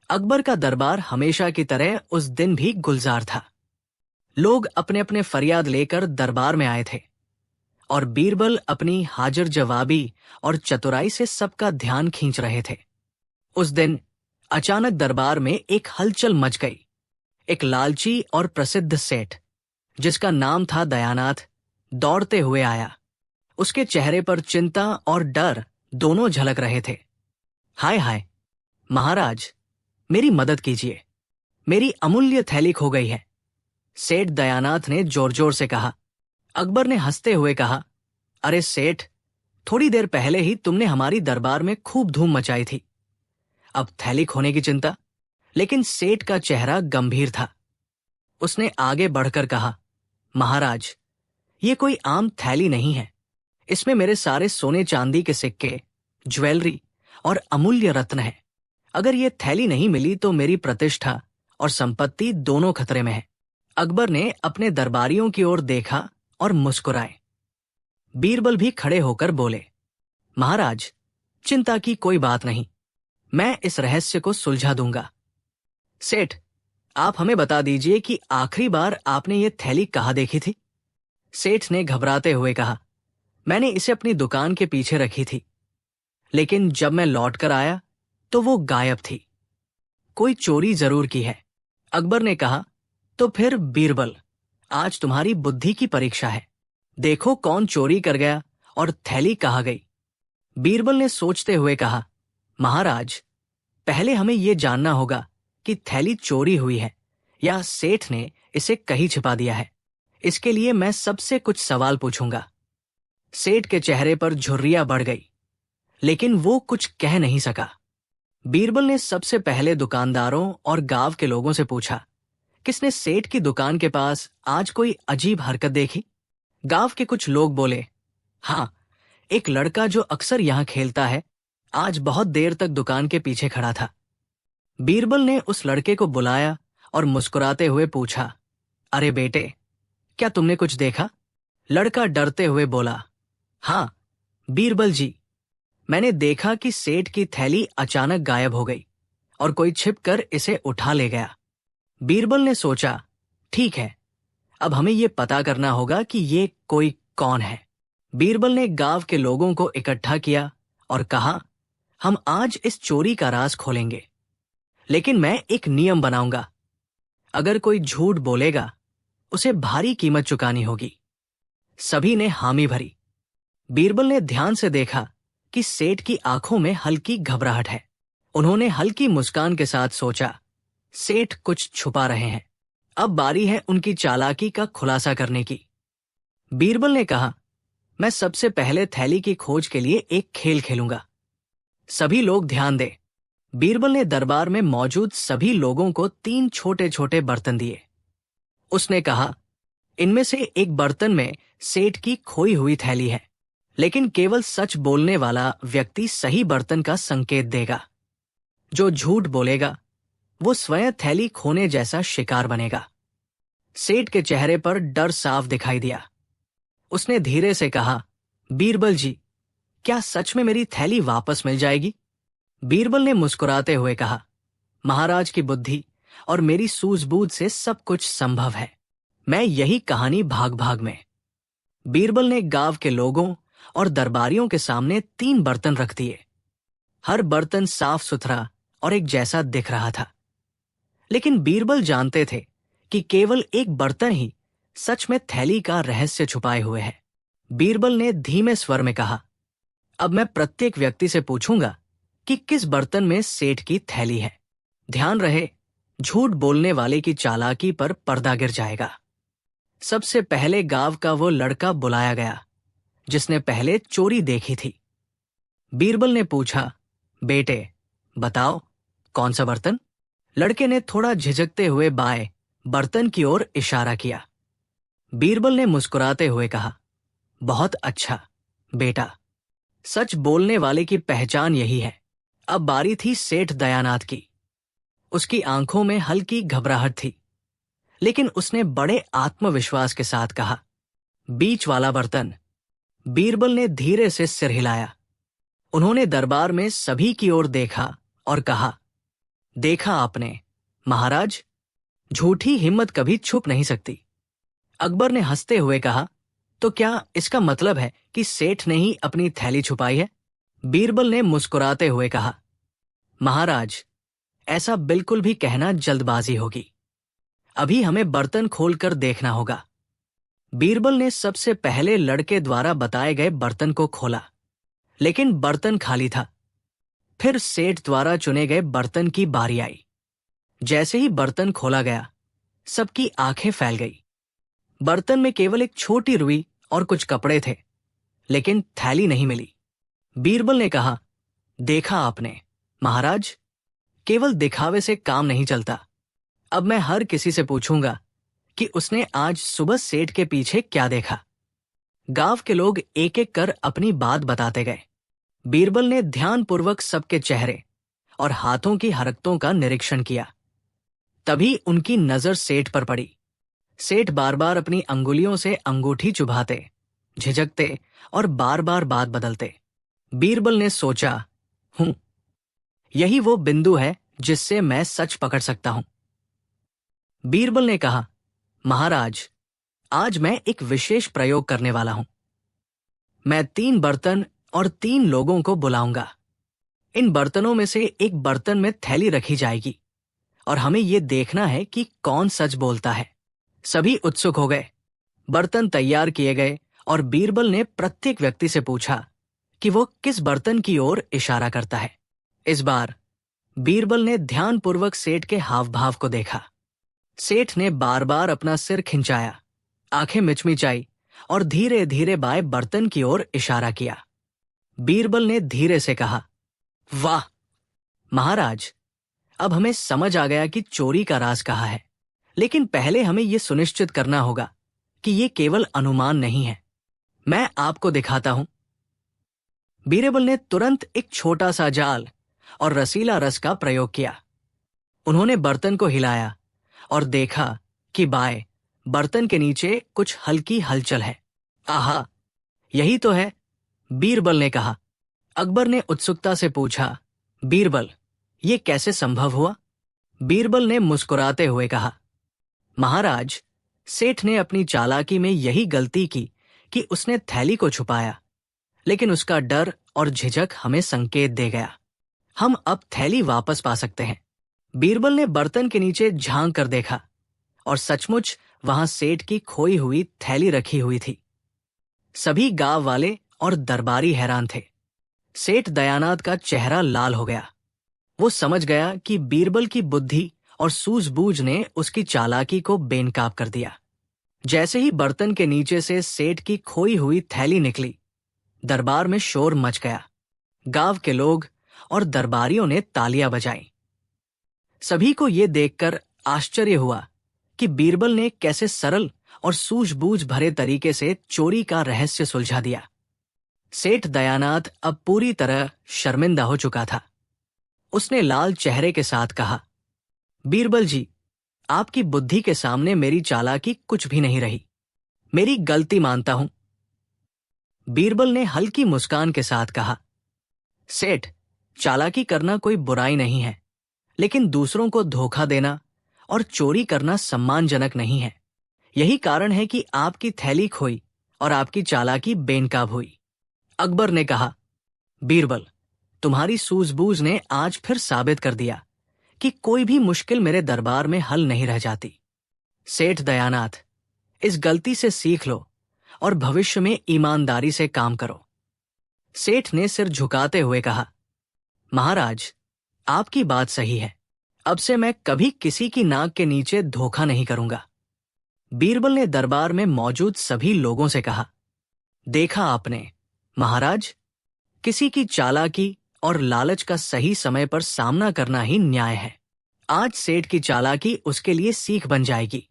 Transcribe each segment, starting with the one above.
अकबर का दरबार हमेशा की तरह उस दिन भी गुलजार था। लोग अपने अपने फरियाद लेकर दरबार में आए थे और बीरबल अपनी हाजिर जवाबी और चतुराई से सबका ध्यान खींच रहे थे। उस दिन अचानक दरबार में एक हलचल मच गई। एक लालची और प्रसिद्ध सेठ, जिसका नाम था दयानाथ, दौड़ते हुए आया। उसके चेहरे पर चिंता और डर दोनों झलक रहे थे। हाय हाय महाराज, मेरी मदद कीजिए, मेरी अमूल्य थैली खो गई है, सेठ दयानाथ ने जोर जोर से कहा। अकबर ने हंसते हुए कहा, अरे सेठ, थोड़ी देर पहले ही तुमने हमारी दरबार में खूब धूम मचाई थी, अब थैली खोने की चिंता? लेकिन सेठ का चेहरा गंभीर था। उसने आगे बढ़कर कहा, महाराज, ये कोई आम थैली नहीं है। इसमें मेरे सारे सोने चांदी के सिक्के, ज्वेलरी और अमूल्य रत्न हैं। अगर ये थैली नहीं मिली तो मेरी प्रतिष्ठा और संपत्ति दोनों खतरे में है। अकबर ने अपने दरबारियों की ओर देखा और मुस्कुराए। बीरबल भी खड़े होकर बोले, महाराज, चिंता की कोई बात नहीं, मैं इस रहस्य को सुलझा दूंगा। सेठ, आप हमें बता दीजिए कि आखिरी बार आपने ये थैली कहाँ देखी थी? सेठ ने घबराते हुए कहा, मैंने इसे अपनी दुकान के पीछे रखी थी, लेकिन जब मैं लौटकर आया तो वो गायब थी। कोई चोरी जरूर की है। अकबर ने कहा, तो फिर बीरबल, आज तुम्हारी बुद्धि की परीक्षा है। देखो कौन चोरी कर गया और थैली कहाँ गई। बीरबल ने सोचते हुए कहा, महाराज, पहले हमें यह जानना होगा कि थैली चोरी हुई है या सेठ ने इसे कहीं छिपा दिया है। इसके लिए मैं सबसे कुछ सवाल पूछूंगा। सेठ के चेहरे पर झुर्रियां बढ़ गई, लेकिन वो कुछ कह नहीं सका। बीरबल ने सबसे पहले दुकानदारों और गांव के लोगों से पूछा, किसने सेठ की दुकान के पास आज कोई अजीब हरकत देखी? गांव के कुछ लोग बोले, हाँ, एक लड़का जो अक्सर यहां खेलता है, आज बहुत देर तक दुकान के पीछे खड़ा था। बीरबल ने उस लड़के को बुलाया और मुस्कुराते हुए पूछा, अरे बेटे, क्या तुमने कुछ देखा? लड़का डरते हुए बोला, हाँ बीरबल जी, मैंने देखा कि सेठ की थैली अचानक गायब हो गई और कोई छिपकर इसे उठा ले गया। बीरबल ने सोचा, ठीक है, अब हमें यह पता करना होगा कि ये कोई कौन है। बीरबल ने गांव के लोगों को इकट्ठा किया और कहा, हम आज इस चोरी का राज खोलेंगे, लेकिन मैं एक नियम बनाऊंगा। अगर कोई झूठ बोलेगा, उसे भारी कीमत चुकानी होगी। सभी ने हामी भरी। बीरबल ने ध्यान से देखा कि सेठ की आंखों में हल्की घबराहट है। उन्होंने हल्की मुस्कान के साथ सोचा, सेठ कुछ छुपा रहे हैं। अब बारी है उनकी चालाकी का खुलासा करने की। बीरबल ने कहा, मैं सबसे पहले थैली की खोज के लिए एक खेल खेलूंगा। सभी लोग ध्यान दें। बीरबल ने दरबार में मौजूद सभी लोगों को 3 छोटे छोटे बर्तन दिए। उसने कहा, इनमें से एक बर्तन में सेठ की खोई हुई थैली है, लेकिन केवल सच बोलने वाला व्यक्ति सही बर्तन का संकेत देगा। जो झूठ बोलेगा, वो स्वयं थैली खोने जैसा शिकार बनेगा। सेठ के चेहरे पर डर साफ दिखाई दिया। उसने धीरे से कहा, बीरबल जी, क्या सच में मेरी थैली वापस मिल जाएगी? बीरबल ने मुस्कुराते हुए कहा, महाराज की बुद्धि और मेरी सूझबूझ से सब कुछ संभव है। मैं यही कहानी भाग भाग में। बीरबल ने गांव के लोगों और दरबारियों के सामने 3 बर्तन रख दिए। हर बर्तन साफ सुथरा और एक जैसा दिख रहा था, लेकिन बीरबल जानते थे कि केवल एक बर्तन ही सच में थैली का रहस्य छुपाए हुए है। बीरबल ने धीमे स्वर में कहा, अब मैं प्रत्येक व्यक्ति से पूछूंगा कि किस बर्तन में सेठ की थैली है। ध्यान रहे, झूठ बोलने वाले की चालाकी पर पर्दा गिर जाएगा। सबसे पहले गांव का वो लड़का बुलाया गया जिसने पहले चोरी देखी थी। बीरबल ने पूछा, बेटे बताओ, कौन सा बर्तन? लड़के ने थोड़ा झिझकते हुए बाएं बर्तन की ओर इशारा किया। बीरबल ने मुस्कुराते हुए कहा, बहुत अच्छा बेटा, सच बोलने वाले की पहचान यही है। अब बारी थी सेठ दयानाथ की। उसकी आंखों में हल्की घबराहट थी, लेकिन उसने बड़े आत्मविश्वास के साथ कहा, बीच वाला बर्तन। बीरबल ने धीरे से सिर हिलाया। उन्होंने दरबार में सभी की ओर देखा और कहा, देखा आपने महाराज, झूठी हिम्मत कभी छुप नहीं सकती। अकबर ने हंसते हुए कहा, तो क्या इसका मतलब है कि सेठ ने ही अपनी थैली छुपाई है? बीरबल ने मुस्कुराते हुए कहा, महाराज, ऐसा बिल्कुल भी कहना जल्दबाजी होगी। अभी हमें बर्तन खोलकर देखना होगा। बीरबल ने सबसे पहले लड़के द्वारा बताए गए बर्तन को खोला, लेकिन बर्तन खाली था। फिर सेठ द्वारा चुने गए बर्तन की बारी आई। जैसे ही बर्तन खोला गया, सबकी आंखें फैल गई। बर्तन में केवल एक छोटी रुई और कुछ कपड़े थे, लेकिन थैली नहीं मिली। बीरबल ने कहा, देखा आपने महाराज, केवल दिखावे से काम नहीं चलता। अब मैं हर किसी से पूछूंगा कि उसने आज सुबह सेठ के पीछे क्या देखा। गांव के लोग एक एक कर अपनी बात बताते गए। बीरबल ने ध्यानपूर्वक सबके चेहरे और हाथों की हरकतों का निरीक्षण किया। तभी उनकी नजर सेठ पर पड़ी। सेठ बार बार अपनी अंगुलियों से अंगूठी चुभाते, झिझकते और बार बार बात बदलते। बीरबल ने सोचा, यही वो बिंदु है जिससे मैं सच पकड़ सकता हूं। बीरबल ने कहा, महाराज, आज मैं एक विशेष प्रयोग करने वाला हूं। मैं 3 बर्तन और 3 लोगों को बुलाऊंगा। इन बर्तनों में से एक बर्तन में थैली रखी जाएगी और हमें यह देखना है कि कौन सच बोलता है। सभी उत्सुक हो गए। बर्तन तैयार किए गए और बीरबल ने प्रत्येक व्यक्ति से पूछा कि वो किस बर्तन की ओर इशारा करता है। इस बार बीरबल ने ध्यानपूर्वक सेठ के हाव भाव को देखा। सेठ ने बार बार अपना सिर खिंचाया, आंखें मिचमिचाई और धीरे धीरे बाएं बर्तन की ओर इशारा किया। बीरबल ने धीरे से कहा, वाह महाराज, अब हमें समझ आ गया कि चोरी का राज कहाँ है। लेकिन पहले हमें यह सुनिश्चित करना होगा कि यह केवल अनुमान नहीं है। मैं आपको दिखाता हूं। बीरबल ने तुरंत एक छोटा सा जाल और रसीला रस का प्रयोग किया। उन्होंने बर्तन को हिलाया और देखा कि बाएं बर्तन के नीचे कुछ हल्की हलचल है। आहा, यही तो है, बीरबल ने कहा। अकबर ने उत्सुकता से पूछा, बीरबल, ये कैसे संभव हुआ? बीरबल ने मुस्कुराते हुए कहा, महाराज, सेठ ने अपनी चालाकी में यही गलती की कि उसने थैली को छुपाया, लेकिन उसका डर और झिझक हमें संकेत दे गया। हम अब थैली वापस पा सकते हैं। बीरबल ने बर्तन के नीचे झांक कर देखा और सचमुच वहां सेठ की खोई हुई थैली रखी हुई थी। सभी गांव वाले और दरबारी हैरान थे। सेठ दयानाथ का चेहरा लाल हो गया। वो समझ गया कि बीरबल की बुद्धि और सूझबूझ ने उसकी चालाकी को बेनकाब कर दिया। जैसे ही बर्तन के नीचे से सेठ की खोई हुई थैली निकली, दरबार में शोर मच गया। गांव के लोग और दरबारियों ने तालियां बजाईं। सभी को यह देखकर आश्चर्य हुआ कि बीरबल ने कैसे सरल और सूझबूझ भरे तरीके से चोरी का रहस्य सुलझा दिया। सेठ दयानाथ अब पूरी तरह शर्मिंदा हो चुका था। उसने लाल चेहरे के साथ कहा, बीरबल जी, आपकी बुद्धि के सामने मेरी चालाकी कुछ भी नहीं रही। मेरी गलती मानता हूं। बीरबल ने हल्की मुस्कान के साथ कहा, सेठ, चालाकी करना कोई बुराई नहीं है, लेकिन दूसरों को धोखा देना और चोरी करना सम्मानजनक नहीं है। यही कारण है कि आपकी थैली खोई और आपकी चालाकी बेनकाब हुई। अकबर ने कहा, बीरबल, तुम्हारी सूझबूझ ने आज फिर साबित कर दिया कि कोई भी मुश्किल मेरे दरबार में हल नहीं रह जाती। सेठ दयानाथ, इस गलती से सीख लो और भविष्य में ईमानदारी से काम करो। सेठ ने सिर झुकाते हुए कहा, महाराज, आपकी बात सही है। अब से मैं कभी किसी की नाक के नीचे धोखा नहीं करूंगा। बीरबल ने दरबार में मौजूद सभी लोगों से कहा, देखा आपने महाराज, किसी की चालाकी और लालच का सही समय पर सामना करना ही न्याय है। आज सेठ की चालाकी उसके लिए सीख बन जाएगी।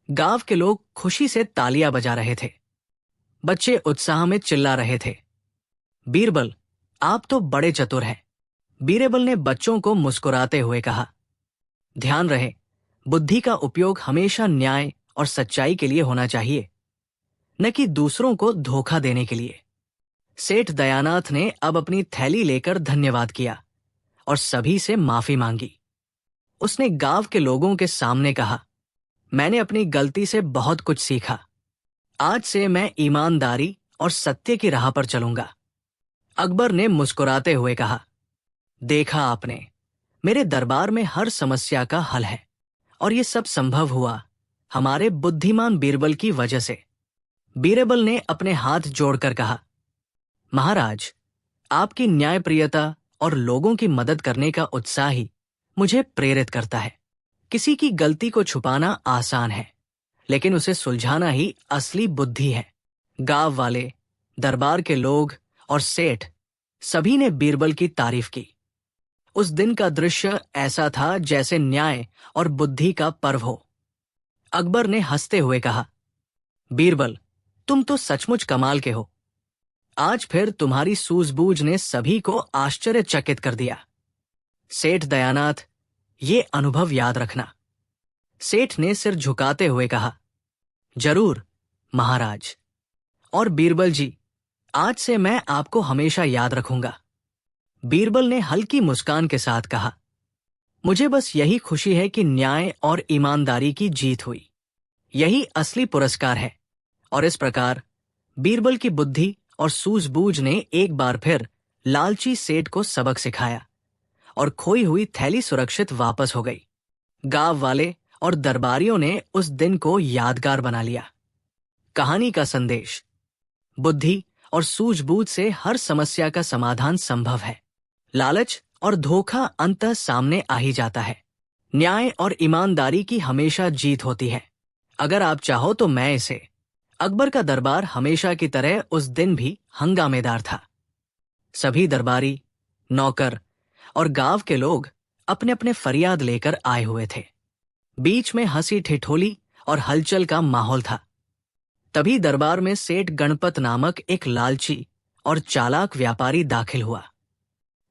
गांव के लोग खुशी से तालियां बजा रहे थे। बच्चे उत्साह में चिल्ला रहे थे, बीरबल, आप तो बड़े चतुर हैं। बीरबल ने बच्चों को मुस्कुराते हुए कहा, ध्यान रहे, बुद्धि का उपयोग हमेशा न्याय और सच्चाई के लिए होना चाहिए, न कि दूसरों को धोखा देने के लिए। सेठ दयानाथ ने अब अपनी थैली लेकर धन्यवाद किया और सभी से माफी मांगी। उसने गांव के लोगों के सामने कहा, मैंने अपनी गलती से बहुत कुछ सीखा। आज से मैं ईमानदारी और सत्य की राह पर चलूंगा। अकबर ने मुस्कुराते हुए कहा, देखा आपने, मेरे दरबार में हर समस्या का हल है और ये सब संभव हुआ हमारे बुद्धिमान बीरबल की वजह से। बीरबल ने अपने हाथ जोड़कर कहा, महाराज, आपकी न्यायप्रियता और लोगों की मदद करने का उत्साह ही मुझे प्रेरित करता है। किसी की गलती को छुपाना आसान है, लेकिन उसे सुलझाना ही असली बुद्धि है। गांव वाले, दरबार के लोग और सेठ सभी ने बीरबल की तारीफ की। उस दिन का दृश्य ऐसा था जैसे न्याय और बुद्धि का पर्व हो। अकबर ने हंसते हुए कहा, बीरबल, तुम तो सचमुच कमाल के हो। आज फिर तुम्हारी सूझबूझ ने सभी को आश्चर्यचकित कर दिया। सेठ दयानाथ, ये अनुभव याद रखना। सेठ ने सिर झुकाते हुए कहा, जरूर महाराज। और बीरबल जी, आज से मैं आपको हमेशा याद रखूंगा। बीरबल ने हल्की मुस्कान के साथ कहा, मुझे बस यही खुशी है कि न्याय और ईमानदारी की जीत हुई। यही असली पुरस्कार है। और इस प्रकार बीरबल की बुद्धि और सूझबूझ ने एक बार फिर लालची सेठ को सबक सिखाया और खोई हुई थैली सुरक्षित वापस हो गई। गांव वाले और दरबारियों ने उस दिन को यादगार बना लिया। कहानी का संदेश, बुद्धि और सूझबूझ से हर समस्या का समाधान संभव है। लालच और धोखा अंततः सामने आ ही जाता है। न्याय और ईमानदारी की हमेशा जीत होती है। अगर आप चाहो तो मैं इसे अकबर का दरबार हमेशा की तरह उस दिन भी हंगामेदार था। सभी दरबारी, नौकर और गांव के लोग अपने अपने फरियाद लेकर आए हुए थे। बीच में हंसी ठिठोली और हलचल का माहौल था। तभी दरबार में सेठ गणपत नामक एक लालची और चालाक व्यापारी दाखिल हुआ।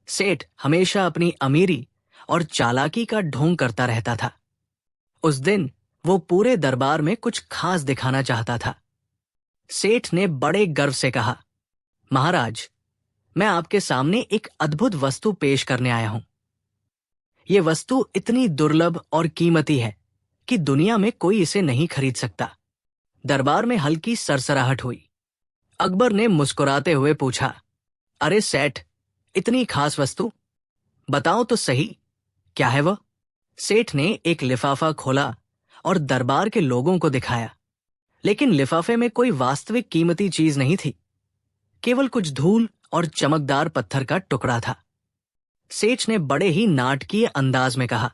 सेठ हमेशा अपनी अमीरी और चालाकी का ढोंग करता रहता था। उस दिन वो पूरे दरबार में कुछ खास दिखाना चाहता था। सेठ ने बड़े गर्व से कहा, महाराज, मैं आपके सामने एक अद्भुत वस्तु पेश करने आया हूं। ये वस्तु इतनी दुर्लभ और कीमती है कि दुनिया में कोई इसे नहीं खरीद सकता। दरबार में हल्की सरसराहट हुई। अकबर ने मुस्कुराते हुए पूछा, अरे सेठ, इतनी खास वस्तु, बताओ तो सही, क्या है वह? सेठ ने एक लिफाफा खोला और दरबार के लोगों को दिखाया, लेकिन लिफाफे में कोई वास्तविक कीमती चीज नहीं थी। केवल कुछ धूल और चमकदार पत्थर का टुकड़ा था। सेठ ने बड़े ही नाटकीय अंदाज में कहा,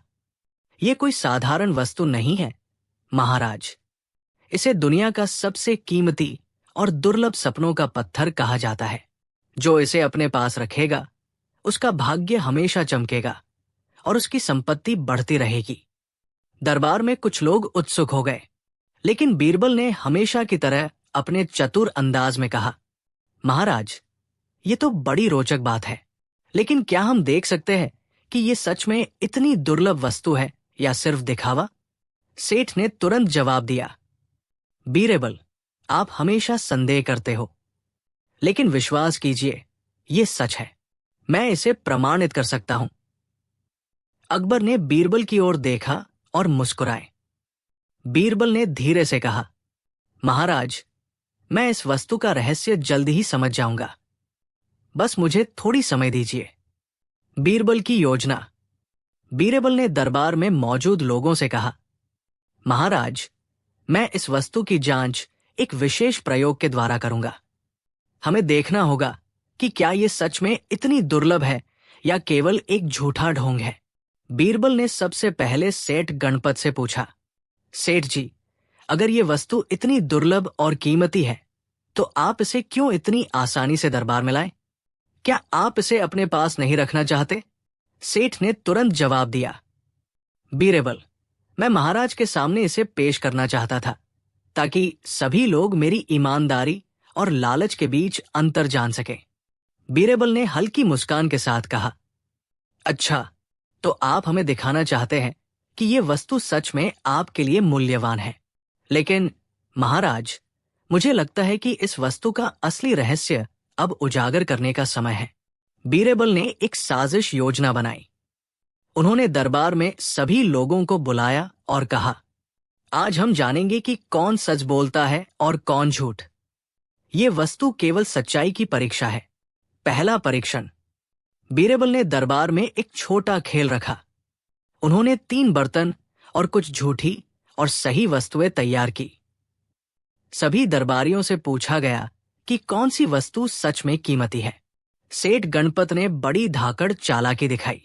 यह कोई साधारण वस्तु नहीं है महाराज। इसे दुनिया का सबसे कीमती और दुर्लभ सपनों का पत्थर कहा जाता है। जो इसे अपने पास रखेगा, उसका भाग्य हमेशा चमकेगा और उसकी संपत्ति बढ़ती रहेगी। दरबार में कुछ लोग उत्सुक हो गए, लेकिन बीरबल ने हमेशा की तरह अपने चतुर अंदाज में कहा, महाराज, ये तो बड़ी रोचक बात है, लेकिन क्या हम देख सकते हैं कि ये सच में इतनी दुर्लभ वस्तु है या सिर्फ दिखावा? सेठ ने तुरंत जवाब दिया, बीरबल, आप हमेशा संदेह करते हो, लेकिन विश्वास कीजिए, ये सच है। मैं इसे प्रमाणित कर सकता हूं। अकबर ने बीरबल की ओर देखा और मुस्कुराए। बीरबल ने धीरे से कहा, महाराज, मैं इस वस्तु का रहस्य जल्द ही समझ जाऊंगा, बस मुझे थोड़ी समय दीजिए। बीरबल की योजना। बीरबल ने दरबार में मौजूद लोगों से कहा, महाराज, मैं इस वस्तु की जांच एक विशेष प्रयोग के द्वारा करूंगा। हमें देखना होगा कि क्या यह सच में इतनी दुर्लभ है या केवल एक झूठा ढोंग है। बीरबल ने सबसे पहले सेठ गणपत से पूछा, सेठ जी, अगर ये वस्तु इतनी दुर्लभ और कीमती है, तो आप इसे क्यों इतनी आसानी से दरबार में लाए? क्या आप इसे अपने पास नहीं रखना चाहते? सेठ ने तुरंत जवाब दिया, बीरबल, मैं महाराज के सामने इसे पेश करना चाहता था, ताकि सभी लोग मेरी ईमानदारी और लालच के बीच अंतर जान सकें। बीरबल ने हल्की मुस्कान के साथ कहा, अच्छा, तो आप हमें दिखाना चाहते हैं कि यह वस्तु सच में आपके लिए मूल्यवान है। लेकिन महाराज, मुझे लगता है कि इस वस्तु का असली रहस्य अब उजागर करने का समय है। बीरबल ने एक साजिश योजना बनाई। उन्होंने दरबार में सभी लोगों को बुलाया और कहा, आज हम जानेंगे कि कौन सच बोलता है और कौन झूठ। ये वस्तु केवल सच्चाई की परीक्षा है। पहला परीक्षण। बीरबल ने दरबार में एक छोटा खेल रखा। उन्होंने 3 बर्तन और कुछ झूठी और सही वस्तुएं तैयार की। सभी दरबारियों से पूछा गया कि कौन सी वस्तु सच में कीमती है। सेठ गणपत ने बड़ी धाकड़ चालाकी दिखाई।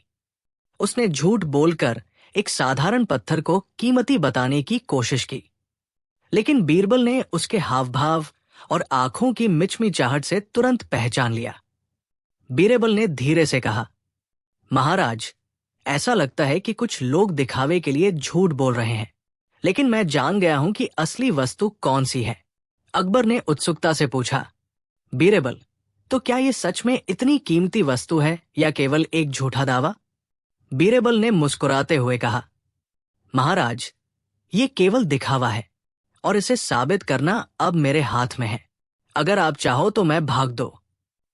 उसने झूठ बोलकर एक साधारण पत्थर को कीमती बताने की कोशिश की, लेकिन बीरबल ने उसके हावभाव और आंखों की मिचमिचाहट से तुरंत पहचान लिया। बीरबल ने धीरे से कहा, महाराज, ऐसा लगता है कि कुछ लोग दिखावे के लिए झूठ बोल रहे हैं, लेकिन मैं जान गया हूं कि असली वस्तु कौन सी है। अकबर ने उत्सुकता से पूछा, बीरबल, तो क्या ये सच में इतनी कीमती वस्तु है या केवल एक झूठा दावा? बीरबल ने मुस्कुराते हुए कहा, महाराज, ये केवल दिखावा है और इसे साबित करना अब मेरे हाथ में है। अगर आप चाहो तो मैं भाग दो।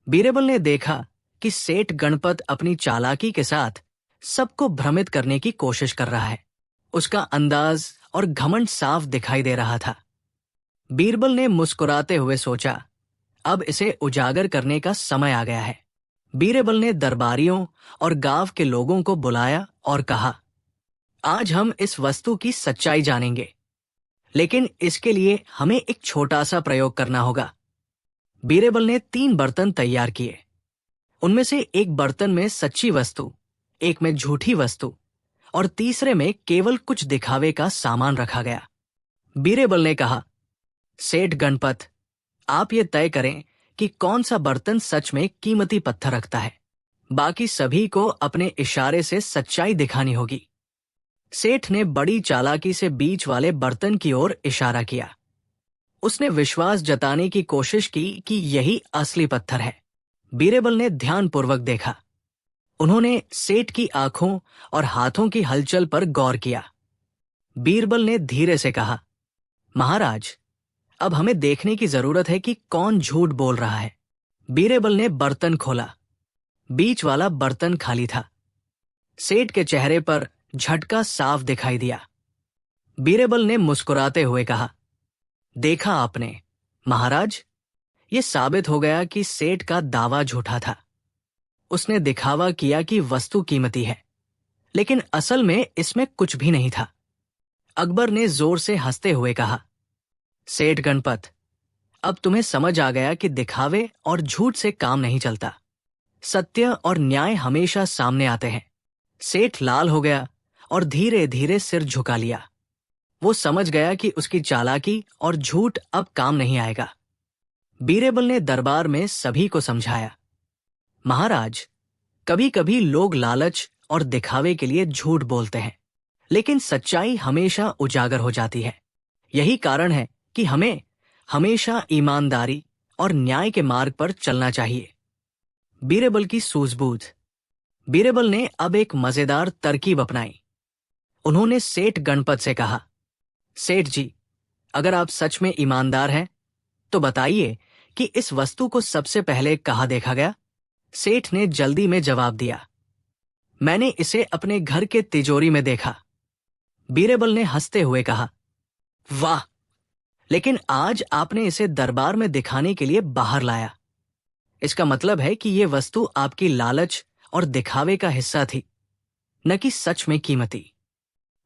बीरबल ने देखा कि सेठ गणपत अपनी चालाकी के साथ सबको भ्रमित करने की कोशिश कर रहा है। उसका अंदाज और घमंड साफ दिखाई दे रहा था। बीरबल ने मुस्कुराते हुए सोचा, अब इसे उजागर करने का समय आ गया है। बीरबल ने दरबारियों और गांव के लोगों को बुलाया और कहा, आज हम इस वस्तु की सच्चाई जानेंगे, लेकिन इसके लिए हमें एक छोटा सा प्रयोग करना होगा। बीरबल ने 3 बर्तन तैयार किए। उनमें से एक बर्तन में सच्ची वस्तु, एक में झूठी वस्तु और तीसरे में केवल कुछ दिखावे का सामान रखा गया। बीरबल ने कहा, सेठ गणपत, आप ये तय करें कि कौन सा बर्तन सच में कीमती पत्थर रखता है। बाकी सभी को अपने इशारे से सच्चाई दिखानी होगी। सेठ ने बड़ी चालाकी से बीच वाले बर्तन की ओर इशारा किया। उसने विश्वास जताने की कोशिश की कि यही असली पत्थर है। बीरबल ने ध्यानपूर्वक देखा। उन्होंने सेठ की आंखों और हाथों की हलचल पर गौर किया। बीरबल ने धीरे से कहा, महाराज, अब हमें देखने की जरूरत है कि कौन झूठ बोल रहा है। बीरबल ने बर्तन खोला। बीच वाला बर्तन खाली था। सेठ के चेहरे पर झटका साफ दिखाई दिया। बीरबल ने मुस्कुराते हुए कहा, देखा आपने महाराज, ये साबित हो गया कि सेठ का दावा झूठा था। उसने दिखावा किया कि वस्तु कीमती है, लेकिन असल में इसमें कुछ भी नहीं था। अकबर ने जोर से हंसते हुए कहा, सेठ गणपत, अब तुम्हें समझ आ गया कि दिखावे और झूठ से काम नहीं चलता। सत्य और न्याय हमेशा सामने आते हैं। सेठ लाल हो गया और धीरे धीरे सिर झुका लिया। वो समझ गया कि उसकी चालाकी और झूठ अब काम नहीं आएगा। बीरबल ने दरबार में सभी को समझाया, महाराज, कभी कभी लोग लालच और दिखावे के लिए झूठ बोलते हैं, लेकिन सच्चाई हमेशा उजागर हो जाती है। यही कारण है कि हमें हमेशा ईमानदारी और न्याय के मार्ग पर चलना चाहिए। बीरबल की सूझबूझ। बीरबल ने अब एक मजेदार तरकीब अपनाई। उन्होंने सेठ गणपत से कहा, सेठ जी, अगर आप सच में ईमानदार हैं तो बताइए कि इस वस्तु को सबसे पहले कहाँ देखा गया। सेठ ने जल्दी में जवाब दिया, मैंने इसे अपने घर के तिजोरी में देखा। बीरबल ने हंसते हुए कहा, वाह, लेकिन आज आपने इसे दरबार में दिखाने के लिए बाहर लाया। इसका मतलब है कि यह वस्तु आपकी लालच और दिखावे का हिस्सा थी, न कि सच में कीमती।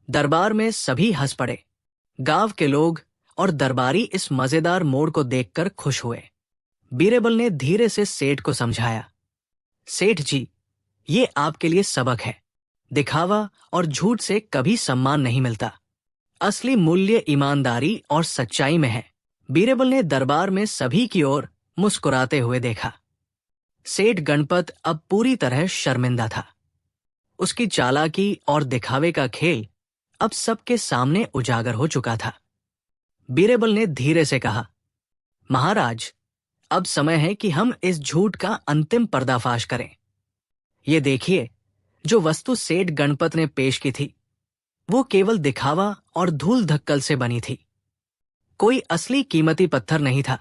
दरबार में सभी हंस पड़े। गांव के लोग और दरबारी इस मजेदार मोड़ को देखकर खुश हुए। बीरबल ने धीरे से सेठ को समझाया, सेठ जी, ये आपके लिए सबक है। दिखावा और झूठ से कभी सम्मान नहीं मिलता। असली मूल्य ईमानदारी और सच्चाई में है। बीरबल ने दरबार में सभी की ओर मुस्कुराते हुए देखा। सेठ गणपत अब पूरी तरह शर्मिंदा था। उसकी चालाकी और दिखावे का खेल अब सबके सामने उजागर हो चुका था। बीरबल ने धीरे से कहा, महाराज, अब समय है कि हम इस झूठ का अंतिम पर्दाफाश करें। ये देखिए, जो वस्तु सेठ गणपत ने पेश की थी, वो केवल दिखावा और धूल धक्कल से बनी थी। कोई असली कीमती पत्थर नहीं था।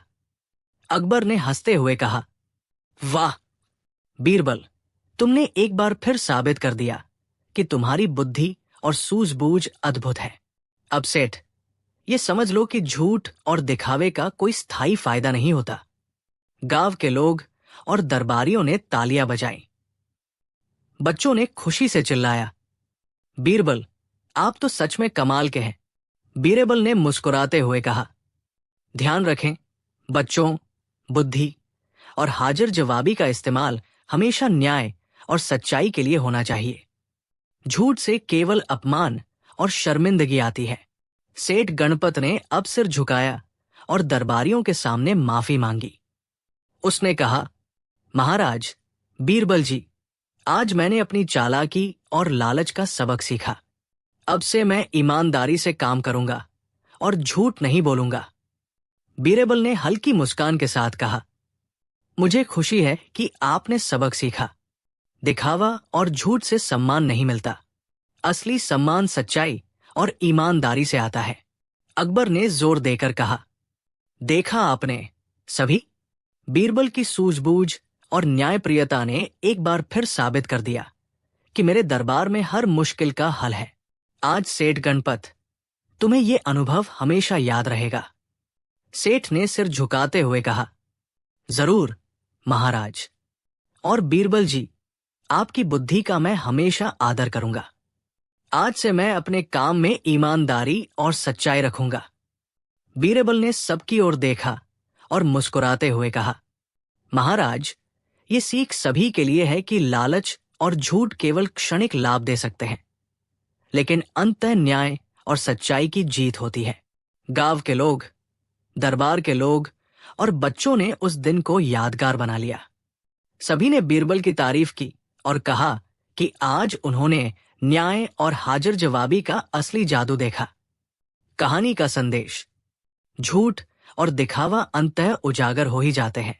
अकबर ने हंसते हुए कहा, वाह बीरबल, तुमने एक बार फिर साबित कर दिया कि तुम्हारी बुद्धि और सूझबूझ अद्भुत है। अब सेठ, ये समझ लो कि झूठ और दिखावे का कोई स्थायी फायदा नहीं होता। गांव के लोग और दरबारियों ने तालियां बजाईं। बच्चों ने खुशी से चिल्लाया, बीरबल, आप तो सच में कमाल के हैं। बीरबल ने मुस्कुराते हुए कहा, ध्यान रखें बच्चों, बुद्धि और हाजिर जवाबी का इस्तेमाल हमेशा न्याय और सच्चाई के लिए होना चाहिए। झूठ से केवल अपमान और शर्मिंदगी आती है। सेठ गणपत ने अब सिर झुकाया और दरबारियों के सामने माफी मांगी। उसने कहा, महाराज, बीरबल जी, आज मैंने अपनी चालाकी और लालच का सबक सीखा। अब से मैं ईमानदारी से काम करूंगा और झूठ नहीं बोलूंगा। बीरबल ने हल्की मुस्कान के साथ कहा, मुझे खुशी है कि आपने सबक सीखा। दिखावा और झूठ से सम्मान नहीं मिलता। असली सम्मान सच्चाई और ईमानदारी से आता है। अकबर ने जोर देकर कहा, देखा आपने सभी, बीरबल की सूझबूझ और न्यायप्रियता ने एक बार फिर साबित कर दिया कि मेरे दरबार में हर मुश्किल का हल है। आज सेठ गणपत, तुम्हें यह अनुभव हमेशा याद रहेगा। सेठ ने सिर झुकाते हुए कहा, जरूर महाराज। और बीरबल जी, आपकी बुद्धि का मैं हमेशा आदर करूंगा। आज से मैं अपने काम में ईमानदारी और सच्चाई रखूंगा। बीरबल ने सबकी ओर देखा और मुस्कुराते हुए कहा, महाराज, ये सीख सभी के लिए है कि लालच और झूठ केवल क्षणिक लाभ दे सकते हैं, लेकिन अंततः न्याय और सच्चाई की जीत होती है। गांव के लोग, दरबार के लोग और बच्चों ने उस दिन को यादगार बना लिया। सभी ने बीरबल की तारीफ की और कहा कि आज उन्होंने न्याय और हाजिर जवाबी का असली जादू देखा। कहानी का संदेश, झूठ और दिखावा अंततः उजागर हो ही जाते हैं।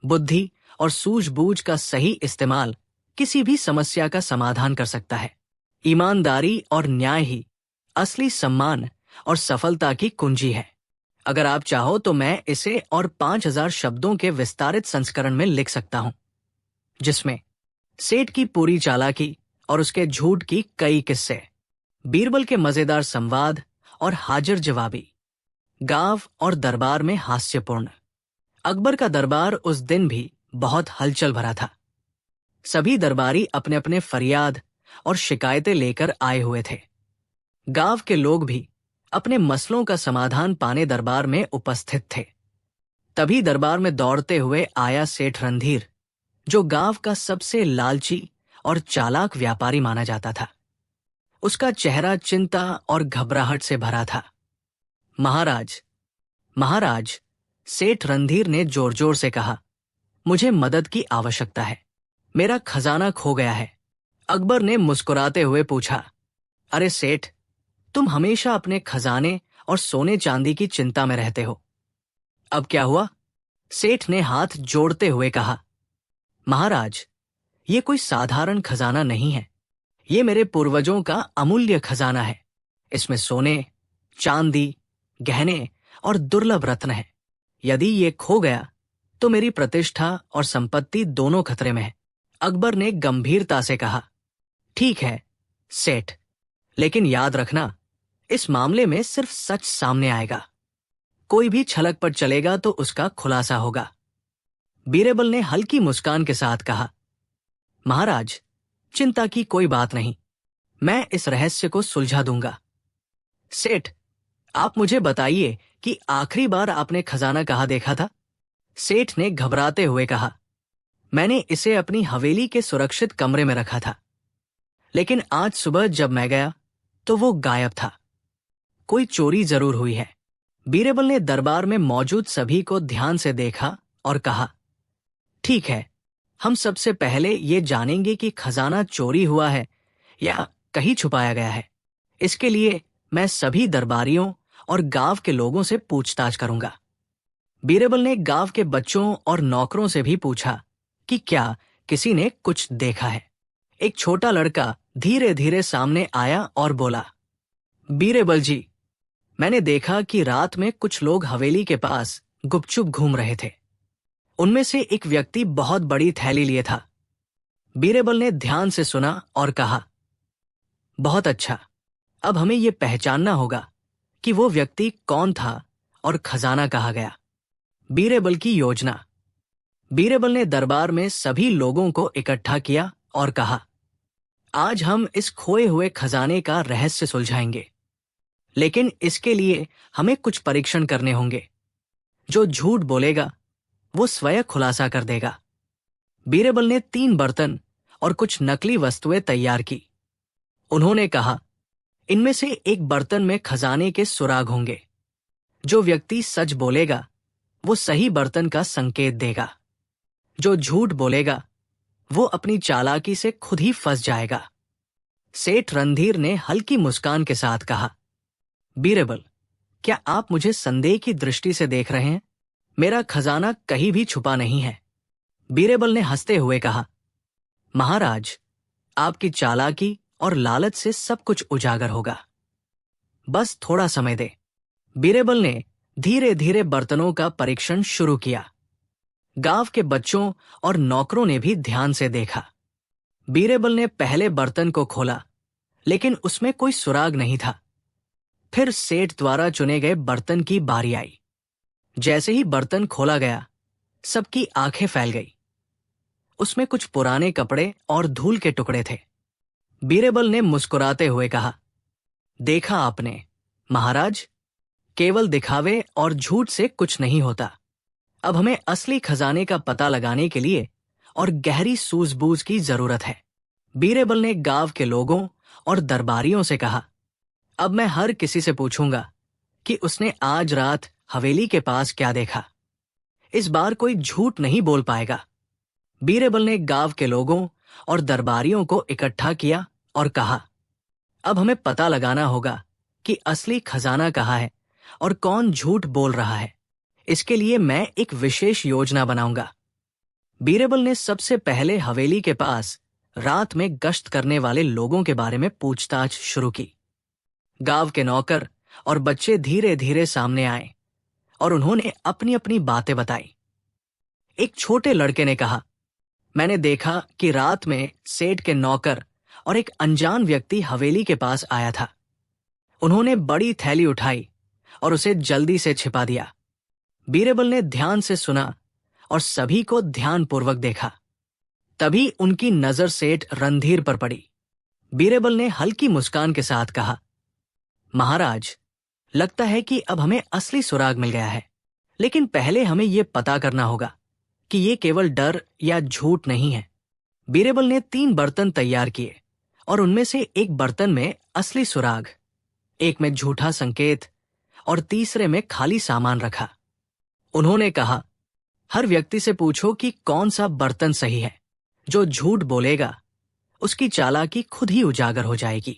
बुद्धि और सूझबूझ का सही इस्तेमाल किसी भी समस्या का समाधान कर सकता है। ईमानदारी और न्याय ही असली सम्मान और सफलता की कुंजी है। अगर आप चाहो तो मैं इसे और 5000 शब्दों के विस्तारित संस्करण में लिख सकता हूं, जिसमें सेठ की पूरी चालाकी और उसके झूठ की कई किस्से, बीरबल के मजेदार संवाद और हाजिर जवाबी, गांव और दरबार में हास्यपूर्ण। अकबर का दरबार उस दिन भी बहुत हलचल भरा था। सभी दरबारी अपने अपने फरियाद और शिकायतें लेकर आए हुए थे। गांव के लोग भी अपने मसलों का समाधान पाने दरबार में उपस्थित थे। तभी दरबार में दौड़ते हुए आया सेठ रणधीर, जो गांव का सबसे लालची और चालाक व्यापारी माना जाता था। उसका चेहरा चिंता और घबराहट से भरा था। महाराज, महाराज, सेठ रणधीर ने जोर जोर से कहा, मुझे मदद की आवश्यकता है। मेरा खजाना खो गया है। अकबर ने मुस्कुराते हुए पूछा, अरे सेठ, तुम हमेशा अपने खजाने और सोने चांदी की चिंता में रहते हो। अब क्या हुआ? सेठ ने हाथ जोड़ते हुए कहा, महाराज, ये कोई साधारण खजाना नहीं है। ये मेरे पूर्वजों का अमूल्य खजाना है। इसमें सोने, चांदी, गहने और दुर्लभ रत्न है। यदि ये खो गया तो मेरी प्रतिष्ठा और संपत्ति दोनों खतरे में है। अकबर ने गंभीरता से कहा, ठीक है सेठ, लेकिन याद रखना, इस मामले में सिर्फ सच सामने आएगा। कोई भी छलक पर चलेगा तो उसका खुलासा होगा। बीरबल ने हल्की मुस्कान के साथ कहा, महाराज, चिंता की कोई बात नहीं, मैं इस रहस्य को सुलझा दूंगा। सेठ, आप मुझे बताइए कि आखिरी बार आपने खजाना कहाँ देखा था? सेठ ने घबराते हुए कहा, मैंने इसे अपनी हवेली के सुरक्षित कमरे में रखा था, लेकिन आज सुबह जब मैं गया तो वो गायब था। कोई चोरी जरूर हुई है। बीरबल ने दरबार में मौजूद सभी को ध्यान से देखा और कहा, ठीक है, हम सबसे पहले ये जानेंगे कि खजाना चोरी हुआ है या कहीं छुपाया गया है। इसके लिए मैं सभी दरबारियों और गांव के लोगों से पूछताछ करूंगा। बीरबल ने गांव के बच्चों और नौकरों से भी पूछा कि क्या किसी ने कुछ देखा है। एक छोटा लड़का धीरे धीरे सामने आया और बोला, बीरबल जी, मैंने देखा कि रात में कुछ लोग हवेली के पास गुपचुप घूम रहे थे। उनमें से एक व्यक्ति बहुत बड़ी थैली लिए था। बीरबल ने ध्यान से सुना और कहा, बहुत अच्छा। अब हमें ये पहचानना होगा कि वो व्यक्ति कौन था और खजाना कहाँ गया। बीरबल की योजना। बीरबल ने दरबार में सभी लोगों को इकट्ठा किया और कहा, आज हम इस खोए हुए खजाने का रहस्य सुलझाएंगे, लेकिन इसके लिए हमें कुछ परीक्षण करने होंगे। जो झूठ बोलेगा वो स्वयं खुलासा कर देगा। बीरबल ने 3 बर्तन और कुछ नकली वस्तुएं तैयार की। उन्होंने कहा, इनमें से एक बर्तन में खजाने के सुराग होंगे। जो व्यक्ति सच बोलेगा वो सही बर्तन का संकेत देगा। जो झूठ बोलेगा वो अपनी चालाकी से खुद ही फंस जाएगा। सेठ रणधीर ने हल्की मुस्कान के साथ कहा, बीरबल, क्या आप मुझे संदेह की दृष्टि से देख रहे हैं? मेरा खजाना कहीं भी छुपा नहीं है। बीरबल ने हंसते हुए कहा, महाराज, आपकी चालाकी और लालच से सब कुछ उजागर होगा। बस थोड़ा समय दे। बीरबल ने धीरे धीरे बर्तनों का परीक्षण शुरू किया। गांव के बच्चों और नौकरों ने भी ध्यान से देखा। बीरबल ने पहले बर्तन को खोला, लेकिन उसमें कोई सुराग नहीं था। फिर सेठ द्वारा चुने गए बर्तन की बारी आई। जैसे ही बर्तन खोला गया, सबकी आंखें फैल गई। उसमें कुछ पुराने कपड़े और धूल के टुकड़े थे। बीरबल ने मुस्कुराते हुए कहा, देखा आपने महाराज, केवल दिखावे और झूठ से कुछ नहीं होता। अब हमें असली खजाने का पता लगाने के लिए और गहरी सूझबूझ की जरूरत है। बीरबल ने गांव के लोगों और दरबारियों से कहा, अब मैं हर किसी से पूछूंगा कि उसने आज रात हवेली के पास क्या देखा। इस बार कोई झूठ नहीं बोल पाएगा। बीरबल ने गांव के लोगों और दरबारियों को इकट्ठा किया और कहा, अब हमें पता लगाना होगा कि असली खजाना कहाँ है और कौन झूठ बोल रहा है। इसके लिए मैं एक विशेष योजना बनाऊंगा। बीरबल ने सबसे पहले हवेली के पास रात में गश्त करने वाले लोगों के बारे में पूछताछ शुरू की। गांव के नौकर और बच्चे धीरे धीरे सामने आए और उन्होंने अपनी अपनी बातें बताई। एक छोटे लड़के ने कहा, मैंने देखा कि रात में सेठ के नौकर और एक अनजान व्यक्ति हवेली के पास आया था। उन्होंने बड़ी थैली उठाई और उसे जल्दी से छिपा दिया। बीरबल ने ध्यान से सुना और सभी को ध्यानपूर्वक देखा। तभी उनकी नजर सेठ रणधीर पर पड़ी। बीरबल ने हल्की मुस्कान के साथ कहा, महाराज, लगता है कि अब हमें असली सुराग मिल गया है, लेकिन पहले हमें यह पता करना होगा कि ये केवल डर या झूठ नहीं है। बीरबल ने 3 बर्तन तैयार किए और उनमें से एक बर्तन में असली सुराग, एक में झूठा संकेत और तीसरे में खाली सामान रखा। उन्होंने कहा, हर व्यक्ति से पूछो कि कौन सा बर्तन सही है। जो झूठ बोलेगा उसकी चालाकी खुद ही उजागर हो जाएगी।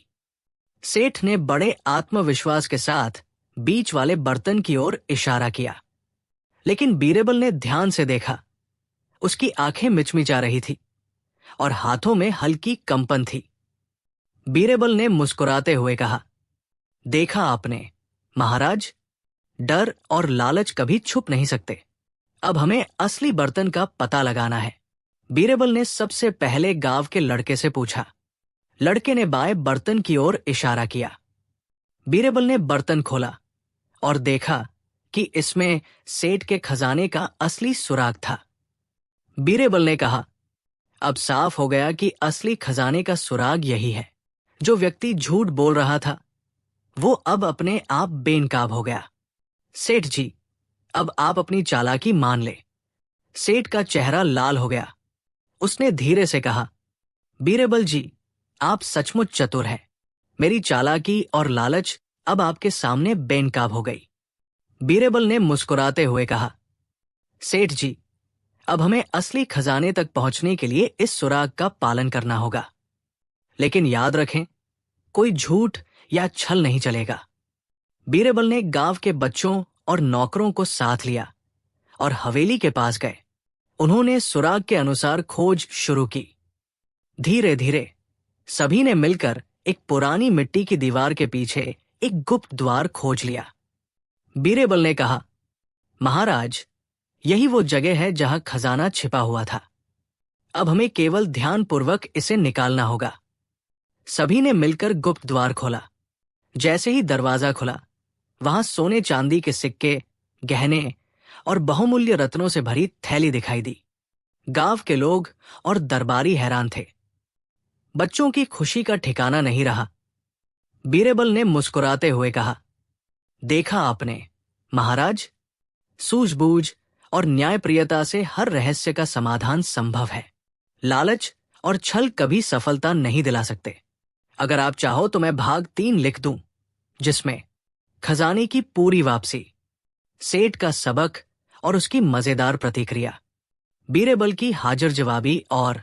सेठ ने बड़े आत्मविश्वास के साथ बीच वाले बर्तन की ओर इशारा किया, लेकिन बीरबल ने ध्यान से देखा। उसकी आंखें मिचमिचा रही थी और हाथों में हल्की कंपन थी। बीरबल ने मुस्कुराते हुए कहा, देखा आपने महाराज, डर और लालच कभी छुप नहीं सकते। अब हमें असली बर्तन का पता लगाना है। बीरबल ने सबसे पहले गांव के लड़के से पूछा। लड़के ने बाएं बर्तन की ओर इशारा किया। बीरबल ने बर्तन खोला और देखा कि इसमें सेठ के खजाने का असली सुराग था। बीरबल ने कहा, अब साफ हो गया कि असली खजाने का सुराग यही है। जो व्यक्ति झूठ बोल रहा था वो अब अपने आप बेनकाब हो गया। सेठ जी, अब आप अपनी चालाकी मान ले। सेठ का चेहरा लाल हो गया। उसने धीरे से कहा, बीरबल जी, आप सचमुच चतुर हैं। मेरी चालाकी और लालच अब आपके सामने बेनकाब हो गई। बीरबल ने मुस्कुराते हुए कहा, सेठ जी, अब हमें असली खजाने तक पहुंचने के लिए इस सुराग का पालन करना होगा। लेकिन याद रखें, कोई झूठ या छल नहीं चलेगा। बीरबल ने गांव के बच्चों और नौकरों को साथ लिया और हवेली के पास गए। उन्होंने सुराग के अनुसार खोज शुरू की। धीरे धीरे सभी ने मिलकर एक पुरानी मिट्टी की दीवार के पीछे एक गुप्त द्वार खोज लिया। बीरबल ने कहा, महाराज, यही वो जगह है जहां खजाना छिपा हुआ था। अब हमें केवल ध्यानपूर्वक इसे निकालना होगा। सभी ने मिलकर गुप्त द्वार खोला। जैसे ही दरवाजा खुला, वहां सोने चांदी के सिक्के, गहने और बहुमूल्य रत्नों से भरी थैली दिखाई दी। गांव के लोग और दरबारी हैरान थे। बच्चों की खुशी का ठिकाना नहीं रहा। बीरबल ने मुस्कुराते हुए कहा, देखा आपने महाराज, सूझबूझ और न्यायप्रियता से हर रहस्य का समाधान संभव है। लालच और छल कभी सफलता नहीं दिला सकते। अगर आप चाहो तो मैं भाग 3 लिख दूं, जिसमें खजाने की पूरी वापसी, सेठ का सबक और उसकी मजेदार प्रतिक्रिया, बीरबल की हाजिर जवाबी और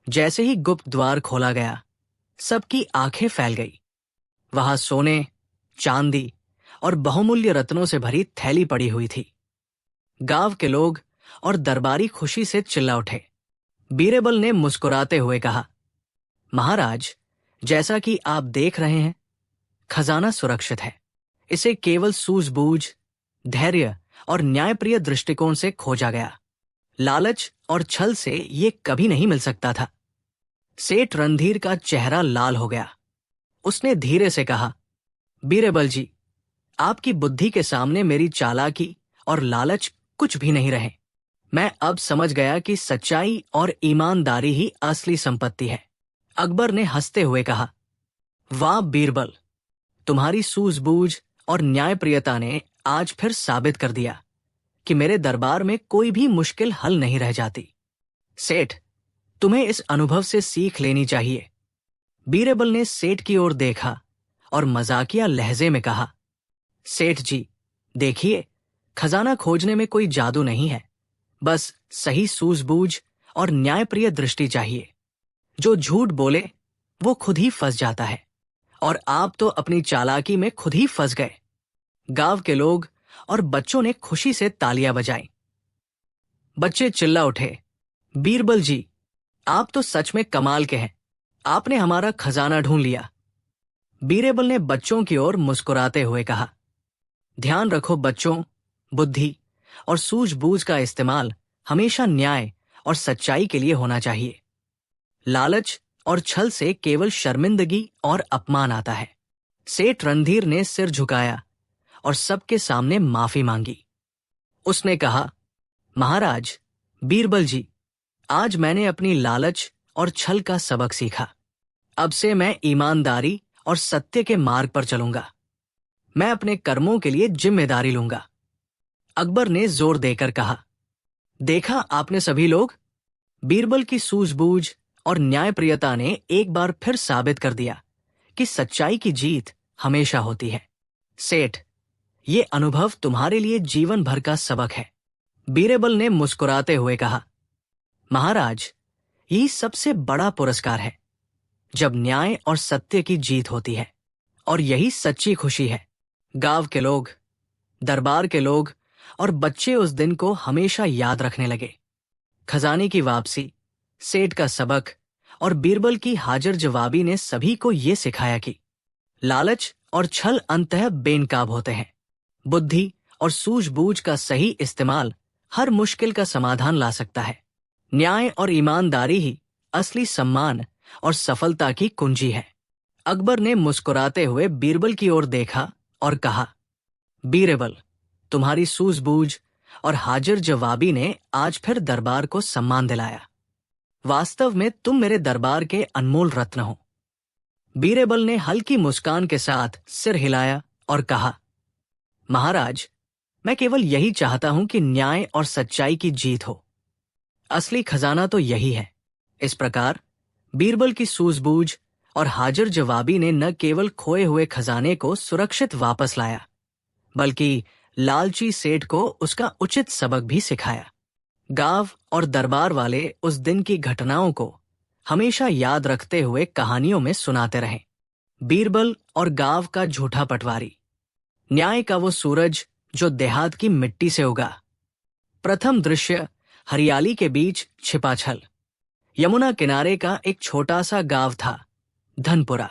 जैसे ही गुप्त द्वार खोला गया, सबकी आंखें फैल गई। वहां सोने, चांदी और बहुमूल्य रत्नों से भरी थैली पड़ी हुई थी। गांव के लोग और दरबारी खुशी से चिल्ला उठे। बीरबल ने मुस्कुराते हुए कहा, महाराज, जैसा कि आप देख रहे हैं, खजाना सुरक्षित है। इसे केवल सूझबूझ, धैर्य और न्यायप्रिय दृष्टिकोण से खोजा गया। लालच और छल से ये कभी नहीं मिल सकता था। सेठ रणधीर का चेहरा लाल हो गया। उसने धीरे से कहा, बीरबल जी, आपकी बुद्धि के सामने मेरी चालाकी और लालच कुछ भी नहीं रहे। मैं अब समझ गया कि सच्चाई और ईमानदारी ही असली संपत्ति है। अकबर ने हंसते हुए कहा, वाह बीरबल, तुम्हारी सूझबूझ और न्यायप्रियता ने आज फिर साबित कर दिया कि मेरे दरबार में कोई भी मुश्किल हल नहीं रह जाती। सेठ, तुम्हें इस अनुभव से सीख लेनी चाहिए। बीरबल ने सेठ की ओर देखा और मजाकिया लहजे में कहा, सेठ जी, देखिए, खजाना खोजने में कोई जादू नहीं है। बस सही सूझबूझ और न्यायप्रिय दृष्टि चाहिए। जो झूठ बोले वो खुद ही फंस जाता है, और आप तो अपनी चालाकी में खुद ही फंस गए। गांव के लोग और बच्चों ने खुशी से तालियां बजाई। बच्चे चिल्ला उठे, बीरबल जी, आप तो सच में कमाल के हैं। आपने हमारा खजाना ढूंढ लिया। बीरबल ने बच्चों की ओर मुस्कुराते हुए कहा, ध्यान रखो बच्चों, बुद्धि और सूझबूझ का इस्तेमाल हमेशा न्याय और सच्चाई के लिए होना चाहिए। लालच और छल से केवल शर्मिंदगी और अपमान आता है। सेठ रणधीर ने सिर झुकाया और सबके सामने माफी मांगी। उसने कहा, महाराज, बीरबल जी, आज मैंने अपनी लालच और छल का सबक सीखा। अब से मैं ईमानदारी और सत्य के मार्ग पर चलूंगा। मैं अपने कर्मों के लिए जिम्मेदारी लूंगा। अकबर ने जोर देकर कहा, देखा आपने सभी लोग, बीरबल की सूझबूझ और न्यायप्रियता ने एक बार फिर साबित कर दिया कि सच्चाई की जीत हमेशा होती है। सेठ, ये अनुभव तुम्हारे लिए जीवन भर का सबक है। बीरबल ने मुस्कुराते हुए कहा, महाराज, यही सबसे बड़ा पुरस्कार है, जब न्याय और सत्य की जीत होती है, और यही सच्ची खुशी है। गांव के लोग, दरबार के लोग और बच्चे उस दिन को हमेशा याद रखने लगे। खजाने की वापसी, सेठ का सबक और बीरबल की हाजिर जवाबी ने सभी को ये सिखाया कि लालच और छल अंततः बेनकाब होते हैं। बुद्धि और सूझबूझ का सही इस्तेमाल हर मुश्किल का समाधान ला सकता है। न्याय और ईमानदारी ही असली सम्मान और सफलता की कुंजी है। अकबर ने मुस्कुराते हुए बीरबल की ओर देखा और कहा, बीरबल, तुम्हारी सूझबूझ और हाजिर जवाबी ने आज फिर दरबार को सम्मान दिलाया। वास्तव में तुम मेरे दरबार के अनमोल रत्न हो। बीरबल ने हल्की मुस्कान के साथ सिर हिलाया और कहा, महाराज, मैं केवल यही चाहता हूं कि न्याय और सच्चाई की जीत हो। असली खजाना तो यही है। इस प्रकार बीरबल की सूझबूझ और हाजिर जवाबी ने न केवल खोए हुए खजाने को सुरक्षित वापस लाया, बल्कि लालची सेठ को उसका उचित सबक भी सिखाया। गांव और दरबार वाले उस दिन की घटनाओं को हमेशा याद रखते हुए कहानियों में सुनाते रहे। बीरबल और गांव का झूठा पटवारी, न्याय का वो सूरज जो देहात की मिट्टी से उगा। प्रथम दृश्य, हरियाली के बीच छिपा छल। यमुना किनारे का एक छोटा सा गांव था, धनपुरा।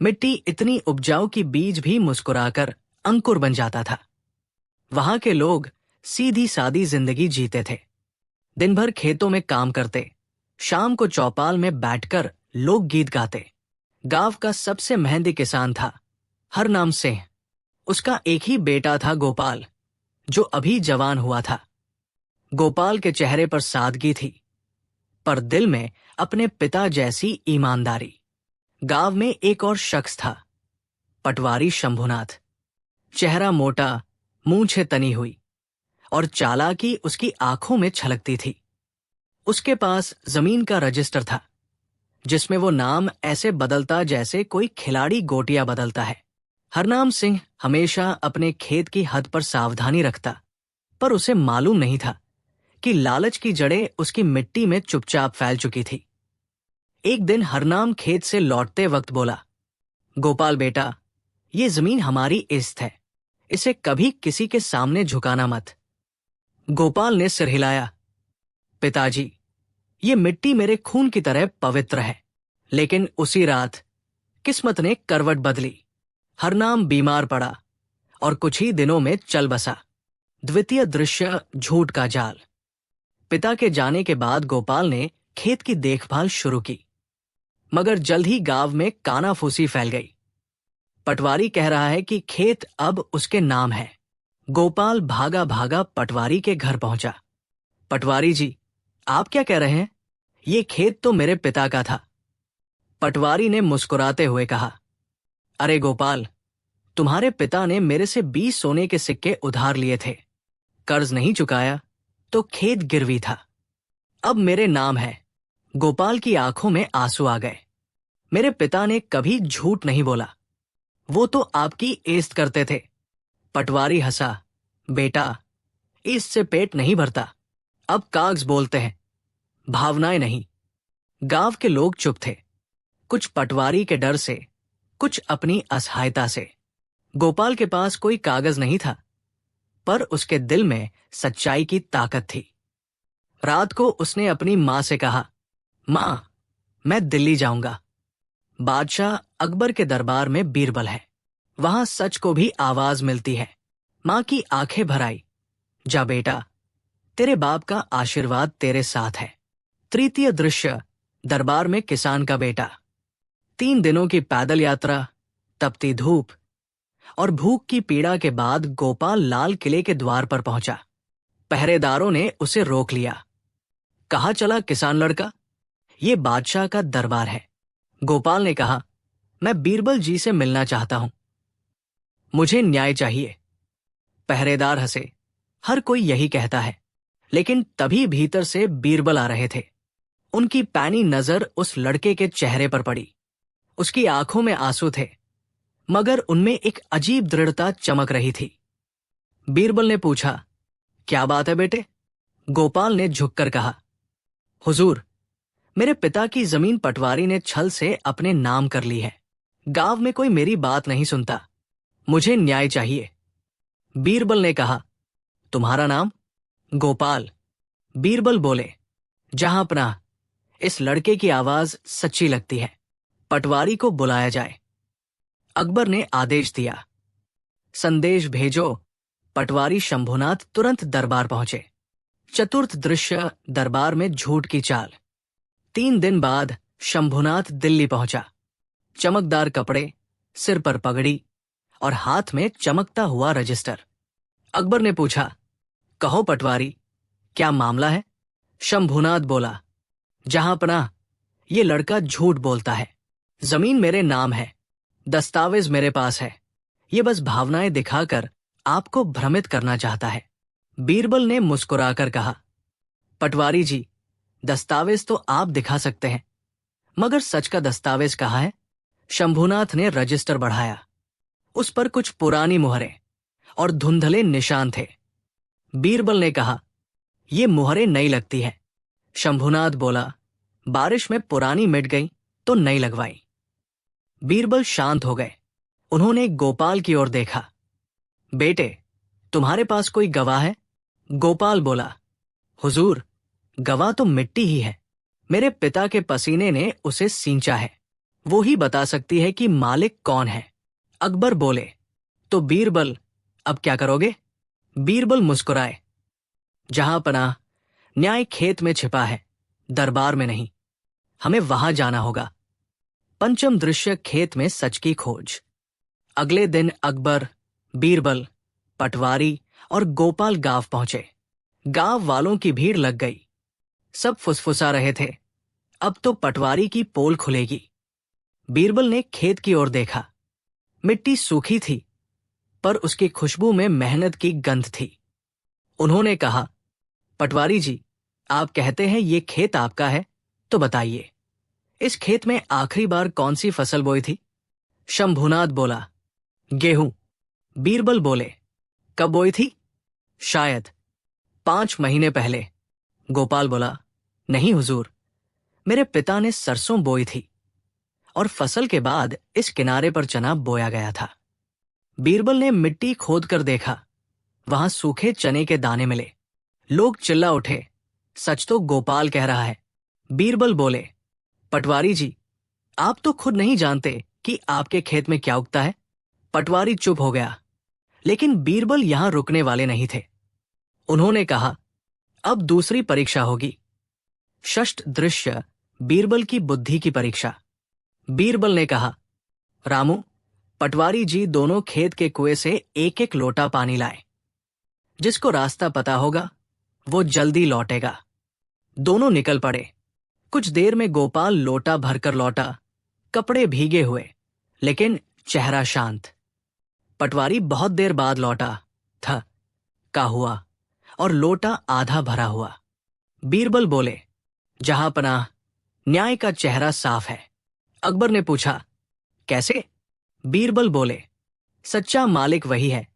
मिट्टी इतनी उपजाऊ कि बीज भी मुस्कुराकर अंकुर बन जाता था। वहां के लोग सीधी सादी जिंदगी जीते थे। दिन भर खेतों में काम करते, शाम को चौपाल में बैठकर लोकगीत गाते। गांव का सबसे मेहनती किसान था हरनाम सिंह। उसका एक ही बेटा था गोपाल, जो अभी जवान हुआ था। गोपाल के चेहरे पर सादगी थी, पर दिल में अपने पिता जैसी ईमानदारी। गांव में एक और शख्स था, पटवारी शंभुनाथ। चेहरा मोटा, मूंछें तनी हुई और चालाकी उसकी आंखों में छलकती थी। उसके पास जमीन का रजिस्टर था, जिसमें वो नाम ऐसे बदलता जैसे कोई खिलाड़ी गोटियां बदलता है। हरनाम सिंह हमेशा अपने खेत की हद पर सावधानी रखता, पर उसे मालूम नहीं था कि लालच की जड़ें उसकी मिट्टी में चुपचाप फैल चुकी थी। एक दिन हरनाम खेत से लौटते वक्त बोला, गोपाल बेटा, ये जमीन हमारी इज्जत है, इसे कभी किसी के सामने झुकाना मत। गोपाल ने सिर हिलाया, पिताजी, ये मिट्टी मेरे खून की तरह पवित्र है। लेकिन उसी रात किस्मत ने करवट बदली। हरनाम बीमार पड़ा और कुछ ही दिनों में चल बसा। द्वितीय दृश्य, झूठ का जाल। पिता के जाने के बाद गोपाल ने खेत की देखभाल शुरू की, मगर जल्द ही गांव में कानाफूसी फैल गई। पटवारी कह रहा है कि खेत अब उसके नाम है। गोपाल भागा भागा पटवारी के घर पहुंचा। पटवारी जी, आप क्या कह रहे हैं? ये खेत तो मेरे पिता का था। पटवारी ने मुस्कुराते हुए कहा, अरे गोपाल, तुम्हारे पिता ने मेरे से 20 सोने के सिक्के उधार लिए थे। कर्ज नहीं चुकाया तो खेत गिरवी था। अब मेरे नाम है। गोपाल की आंखों में आंसू आ गए। मेरे पिता ने कभी झूठ नहीं बोला, वो तो आपकी इज्जत करते थे। पटवारी हंसा, बेटा, इससे पेट नहीं भरता। अब कागज बोलते हैं, भावनाएं नहीं। गांव के लोग चुप थे, कुछ पटवारी के डर से, कुछ अपनी असहायता से। गोपाल के पास कोई कागज नहीं था, पर उसके दिल में सच्चाई की ताकत थी। रात को उसने अपनी मां से कहा, मां, मैं दिल्ली जाऊंगा। बादशाह अकबर के दरबार में बीरबल है, वहां सच को भी आवाज मिलती है। मां की आंखें भर आई, जा बेटा, तेरे बाप का आशीर्वाद तेरे साथ है। तृतीय दृश्य, दरबार में किसान का बेटा। 3 दिनों की पैदल यात्रा, तपती धूप और भूख की पीड़ा के बाद गोपाल लाल किले के द्वार पर पहुंचा। पहरेदारों ने उसे रोक लिया। कहाँ चला किसान लड़का? ये बादशाह का दरबार है। गोपाल ने कहा, मैं बीरबल जी से मिलना चाहता हूं, मुझे न्याय चाहिए। पहरेदार हंसे, हर कोई यही कहता है। लेकिन तभी भीतर से बीरबल आ रहे थे। उनकी पैनी नजर उस लड़के के चेहरे पर पड़ी। उसकी आंखों में आंसू थे, मगर उनमें एक अजीब दृढ़ता चमक रही थी। बीरबल ने पूछा, क्या बात है बेटे? गोपाल ने झुककर कहा, हुजूर, मेरे पिता की जमीन पटवारी ने छल से अपने नाम कर ली है। गांव में कोई मेरी बात नहीं सुनता, मुझे न्याय चाहिए। बीरबल ने कहा, तुम्हारा नाम? गोपाल। बीरबल बोले, जहां पनाह, इस लड़के की आवाज सच्ची लगती है, पटवारी को बुलाया जाए। अकबर ने आदेश दिया, संदेश भेजो। पटवारी शंभुनाथ तुरंत दरबार पहुंचे। चतुर्थ दृश्य, दरबार में झूठ की चाल। 3 दिन बाद शंभुनाथ दिल्ली पहुंचा। चमकदार कपड़े, सिर पर पगड़ी और हाथ में चमकता हुआ रजिस्टर। अकबर ने पूछा, कहो पटवारी, क्या मामला है? शंभुनाथ बोला, जहां पनाह, ये लड़का झूठ बोलता है। जमीन मेरे नाम है, दस्तावेज मेरे पास है, ये बस भावनाएं दिखाकर आपको भ्रमित करना चाहता है। बीरबल ने मुस्कुराकर कहा, पटवारी जी, दस्तावेज तो आप दिखा सकते हैं, मगर सच का दस्तावेज कहाँ है? शंभुनाथ ने रजिस्टर बढ़ाया। उस पर कुछ पुरानी मुहरें और धुंधले निशान थे। बीरबल ने कहा, ये मुहरें नई लगती है। शंभुनाथ बोला, बारिश में पुरानी मिट गई तो नई लगवाई। बीरबल शांत हो गए। उन्होंने गोपाल की ओर देखा, बेटे, तुम्हारे पास कोई गवाह है? गोपाल बोला, हुजूर, गवाह तो मिट्टी ही है। मेरे पिता के पसीने ने उसे सींचा है, वो ही बता सकती है कि मालिक कौन है। अकबर बोले, तो बीरबल, अब क्या करोगे? बीरबल मुस्कुराए, जहां पनाह, न्याय खेत में छिपा है, दरबार में नहीं। हमें वहां जाना होगा। पंचम दृश्य, खेत में सच की खोज। अगले दिन अकबर, बीरबल, पटवारी और गोपाल गांव पहुंचे। गांव वालों की भीड़ लग गई। सब फुसफुसा रहे थे, अब तो पटवारी की पोल खुलेगी। बीरबल ने खेत की ओर देखा। मिट्टी सूखी थी, पर उसकी खुशबू में मेहनत की गंध थी। उन्होंने कहा, पटवारी जी, आप कहते हैं ये खेत आपका है, तो बताइए, इस खेत में आखिरी बार कौन सी फसल बोई थी? शंभुनाथ बोला, गेहूं। बीरबल बोले, कब बोई थी? शायद 5 महीने पहले। गोपाल बोला, नहीं हुजूर, मेरे पिता ने सरसों बोई थी और फसल के बाद इस किनारे पर चना बोया गया था। बीरबल ने मिट्टी खोद कर देखा, वहां सूखे चने के दाने मिले। लोग चिल्ला उठे, सच तो गोपाल कह रहा है। बीरबल बोले, पटवारी जी, आप तो खुद नहीं जानते कि आपके खेत में क्या उगता है। पटवारी चुप हो गया, लेकिन बीरबल यहां रुकने वाले नहीं थे। उन्होंने कहा, अब दूसरी परीक्षा होगी। षष्ठ दृश्य, बीरबल की बुद्धि की परीक्षा। बीरबल ने कहा, रामू, पटवारी जी दोनों खेत के कुएं से एक एक लोटा पानी लाए। जिसको रास्ता पता होगा वो जल्दी लौटेगा। दोनों निकल पड़े। कुछ देर में गोपाल लोटा भरकर लौटा, कपड़े भीगे हुए, लेकिन चेहरा शांत। पटवारी बहुत देर बाद लौटा था, का हुआ, और लोटा आधा भरा हुआ। बीरबल बोले, जहांपनाह, न्याय का चेहरा साफ है। अकबर ने पूछा, कैसे? बीरबल बोले, सच्चा मालिक वही है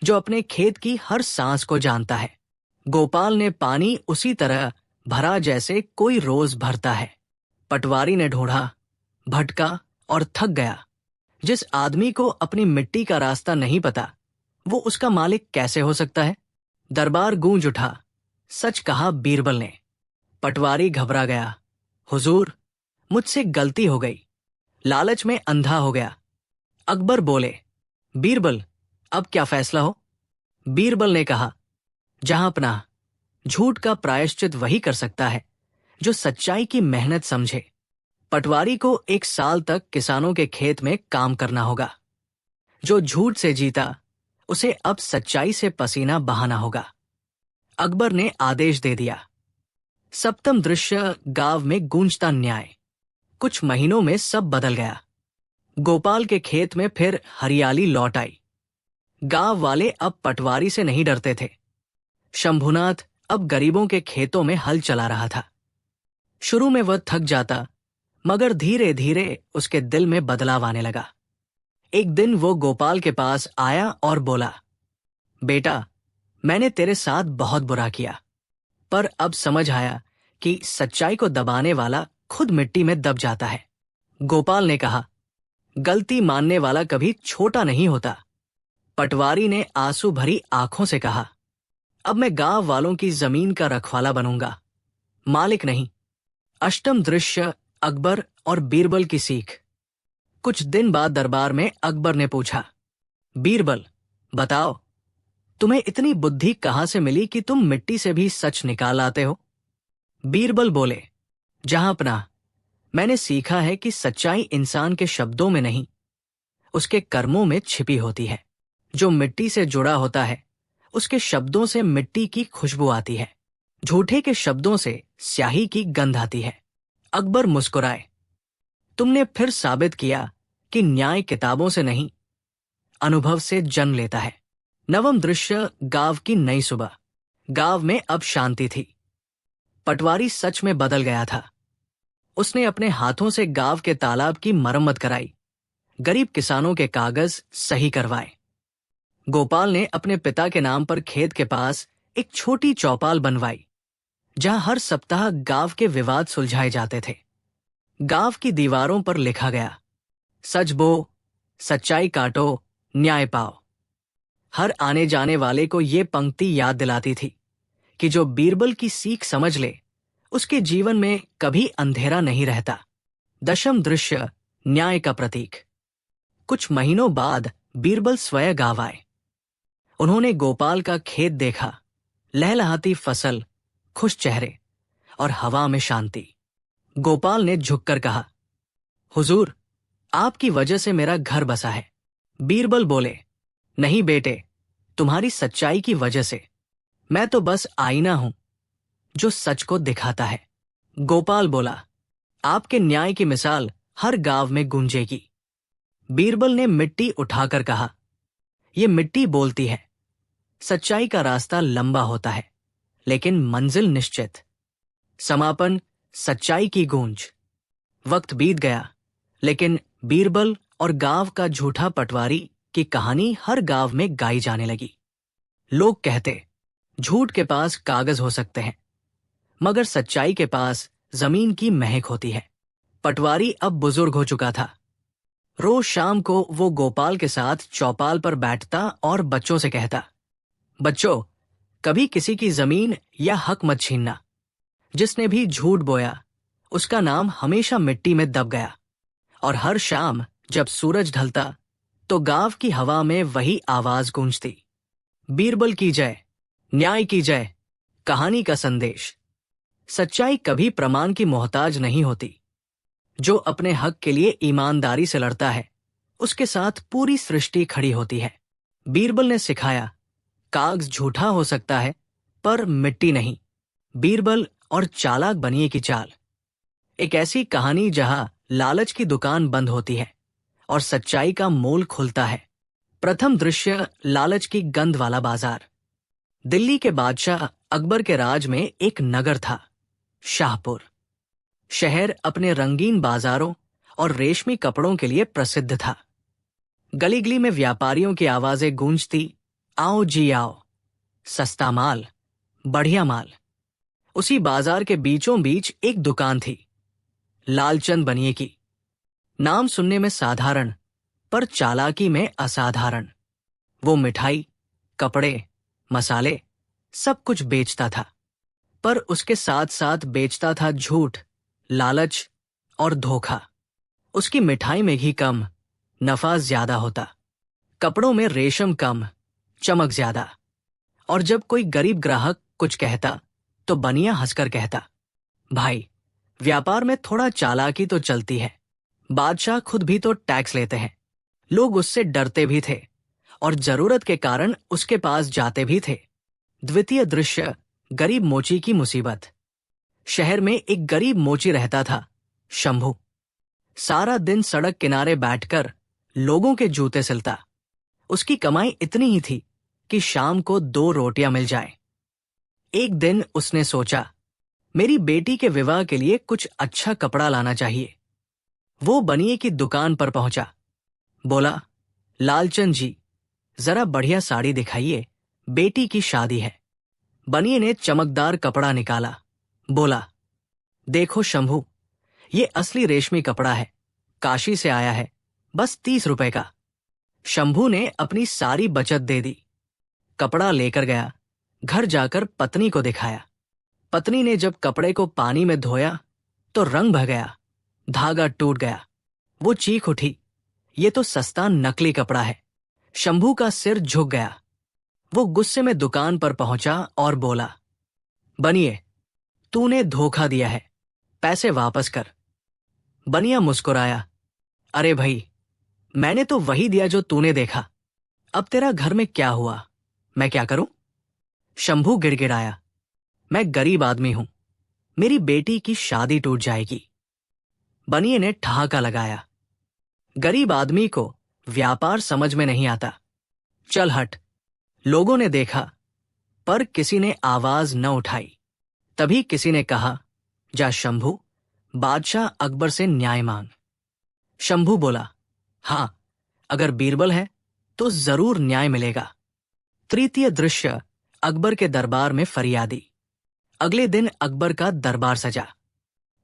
जो अपने खेत की हर सांस को जानता है। गोपाल ने पानी उसी तरह भरा जैसे कोई रोज भरता है। पटवारी ने ढूंढा, भटका और थक गया। जिस आदमी को अपनी मिट्टी का रास्ता नहीं पता, वो उसका मालिक कैसे हो सकता है? दरबार गूंज उठा, सच कहा बीरबल ने। पटवारी घबरा गया, हुजूर, मुझसे गलती हो गई, लालच में अंधा हो गया। अकबर बोले, बीरबल, अब क्या फैसला हो? बीरबल ने कहा, जहांपनाह, झूठ का प्रायश्चित वही कर सकता है जो सच्चाई की मेहनत समझे। पटवारी को 1 साल तक किसानों के खेत में काम करना होगा। जो झूठ से जीता, उसे अब सच्चाई से पसीना बहाना होगा। अकबर ने आदेश दे दिया। सप्तम दृश्य, गांव में गूंजता न्याय। कुछ महीनों में सब बदल गया। गोपाल के खेत में फिर हरियाली लौट आई। गांव वाले अब पटवारी से नहीं डरते थे। शंभुनाथ अब गरीबों के खेतों में हल चला रहा था। शुरू में वह थक जाता, मगर धीरे धीरे उसके दिल में बदलाव आने लगा। एक दिन वो गोपाल के पास आया और बोला, बेटा, मैंने तेरे साथ बहुत बुरा किया, पर अब समझ आया कि सच्चाई को दबाने वाला खुद मिट्टी में दब जाता है। गोपाल ने कहा, गलती मानने वाला कभी छोटा नहीं होता। पटवारी ने आंसू भरी आंखों से कहा, अब मैं गांव वालों की जमीन का रखवाला बनूंगा, मालिक नहीं। अष्टम दृश्य, अकबर और बीरबल की सीख। कुछ दिन बाद दरबार में अकबर ने पूछा, बीरबल, बताओ, तुम्हें इतनी बुद्धि कहां से मिली कि तुम मिट्टी से भी सच निकाल आते हो? बीरबल बोले, जहांपनाह, मैंने सीखा है कि सच्चाई इंसान के शब्दों में नहीं, उसके कर्मों में छिपी होती है। जो मिट्टी से जुड़ा होता है, उसके शब्दों से मिट्टी की खुशबू आती है। झूठे के शब्दों से स्याही की गंध आती है। अकबर मुस्कुराए, तुमने फिर साबित किया कि न्याय किताबों से नहीं, अनुभव से जन्म लेता है। नवम दृश्य, गांव की नई सुबह। गांव में अब शांति थी। पटवारी सच में बदल गया था। उसने अपने हाथों से गांव के तालाब की मरम्मत कराई, गरीब किसानों के कागज सही करवाए। गोपाल ने अपने पिता के नाम पर खेत के पास एक छोटी चौपाल बनवाई, जहां हर सप्ताह गांव के विवाद सुलझाए जाते थे। गांव की दीवारों पर लिखा गया, सच बो, सच्चाई काटो, न्याय पाओ। हर आने जाने वाले को ये पंक्ति याद दिलाती थी कि जो बीरबल की सीख समझ ले, उसके जीवन में कभी अंधेरा नहीं रहता। दशम दृश्य, न्याय का प्रतीक। कुछ महीनों बाद बीरबल स्वयं गांव आए। उन्होंने गोपाल का खेत देखा, लहलहाती फसल, खुश चेहरे और हवा में शांति। गोपाल ने झुककर कहा, हुजूर, आपकी वजह से मेरा घर बसा है। बीरबल बोले, नहीं बेटे, तुम्हारी सच्चाई की वजह से। मैं तो बस आईना हूं जो सच को दिखाता है। गोपाल बोला, आपके न्याय की मिसाल हर गांव में गूंजेगी। बीरबल ने मिट्टी उठाकर कहा, यह मिट्टी बोलती है, सच्चाई का रास्ता लंबा होता है लेकिन मंजिल निश्चित। समापन, सच्चाई की गूंज। वक्त बीत गया, लेकिन बीरबल और गांव का झूठा पटवारी की कहानी हर गांव में गाई जाने लगी। लोग कहते, झूठ के पास कागज हो सकते हैं, मगर सच्चाई के पास जमीन की महक होती है। पटवारी अब बुजुर्ग हो चुका था। रोज शाम को वो गोपाल के साथ चौपाल पर बैठता और बच्चों से कहता, बच्चों, कभी किसी की जमीन या हक मत छीनना। जिसने भी झूठ बोया उसका नाम हमेशा मिट्टी में दब गया। और हर शाम जब सूरज ढलता तो गांव की हवा में वही आवाज गूंजती, बीरबल की जय, न्याय की जय, कहानी का संदेश। सच्चाई कभी प्रमाण की मोहताज नहीं होती। जो अपने हक के लिए ईमानदारी से लड़ता है, उसके साथ पूरी सृष्टि खड़ी होती है। बीरबल ने सिखाया, कागज झूठा हो सकता है पर मिट्टी नहीं। बीरबल और चालाक बनिए की चाल। एक ऐसी कहानी जहां लालच की दुकान बंद होती है और सच्चाई का मोल खुलता है। प्रथम दृश्य, लालच की गंध वाला बाजार। दिल्ली के बादशाह अकबर के राज में एक नगर था, शाहपुर। शहर अपने रंगीन बाजारों और रेशमी कपड़ों के लिए प्रसिद्ध था। गली गली में व्यापारियों की आवाजें गूंजती, आओ जी आओ, सस्ता माल, बढ़िया माल। उसी बाजार के बीचों बीच एक दुकान थी, लालचंद बनिए की। नाम सुनने में साधारण पर चालाकी में असाधारण। वो मिठाई, कपड़े, मसाले सब कुछ बेचता था, पर उसके साथ साथ बेचता था झूठ, लालच और धोखा। उसकी मिठाई में घी कम, नफा ज्यादा होता। कपड़ों में रेशम कम, चमक ज्यादा। और जब कोई गरीब ग्राहक कुछ कहता तो बनिया हंसकर कहता, भाई, व्यापार में थोड़ा चालाकी तो चलती है। बादशाह खुद भी तो टैक्स लेते हैं। लोग उससे डरते भी थे और जरूरत के कारण उसके पास जाते भी थे। द्वितीय दृश्य, गरीब मोची की मुसीबत। शहर में एक गरीब मोची रहता था, शंभू। सारा दिन सड़क किनारे बैठकर लोगों के जूते सिलता। उसकी कमाई इतनी ही थी कि शाम को 2 रोटियां मिल जाए। एक दिन उसने सोचा, मेरी बेटी के विवाह के लिए कुछ अच्छा कपड़ा लाना चाहिए। वो बनिए की दुकान पर पहुंचा। बोला, लालचंद जी, जरा बढ़िया साड़ी दिखाइए, बेटी की शादी है। बनिए ने चमकदार कपड़ा निकाला। बोला, देखो शंभू, ये असली रेशमी कपड़ा है, काशी से आया है, बस 30 रुपए का। शंभू ने अपनी सारी बचत दे दी। कपड़ा लेकर गया, घर जाकर पत्नी को दिखाया। पत्नी ने जब कपड़े को पानी में धोया तो रंग बह गया, धागा टूट गया। वो चीख उठी, ये तो सस्ता नकली कपड़ा है। शंभू का सिर झुक गया। वो गुस्से में दुकान पर पहुंचा और बोला, बनिए, तूने धोखा दिया है, पैसे वापस कर। बनिया मुस्कुराया, अरे भाई, मैंने तो वही दिया जो तूने देखा। अब तेरा घर में क्या हुआ, मैं क्या करूं? शंभू गिड़गिड़ाया, मैं गरीब आदमी हूं, मेरी बेटी की शादी टूट जाएगी। बनिए ने ठहाका लगाया, गरीब आदमी को व्यापार समझ में नहीं आता, चल हट। लोगों ने देखा, पर किसी ने आवाज न उठाई। तभी किसी ने कहा, जा शंभू, बादशाह अकबर से न्याय मांग। शंभू बोला, हां, अगर बीरबल है तो जरूर न्याय मिलेगा। तृतीय दृश्य, अकबर के दरबार में फरियादी। अगले दिन अकबर का दरबार सजा।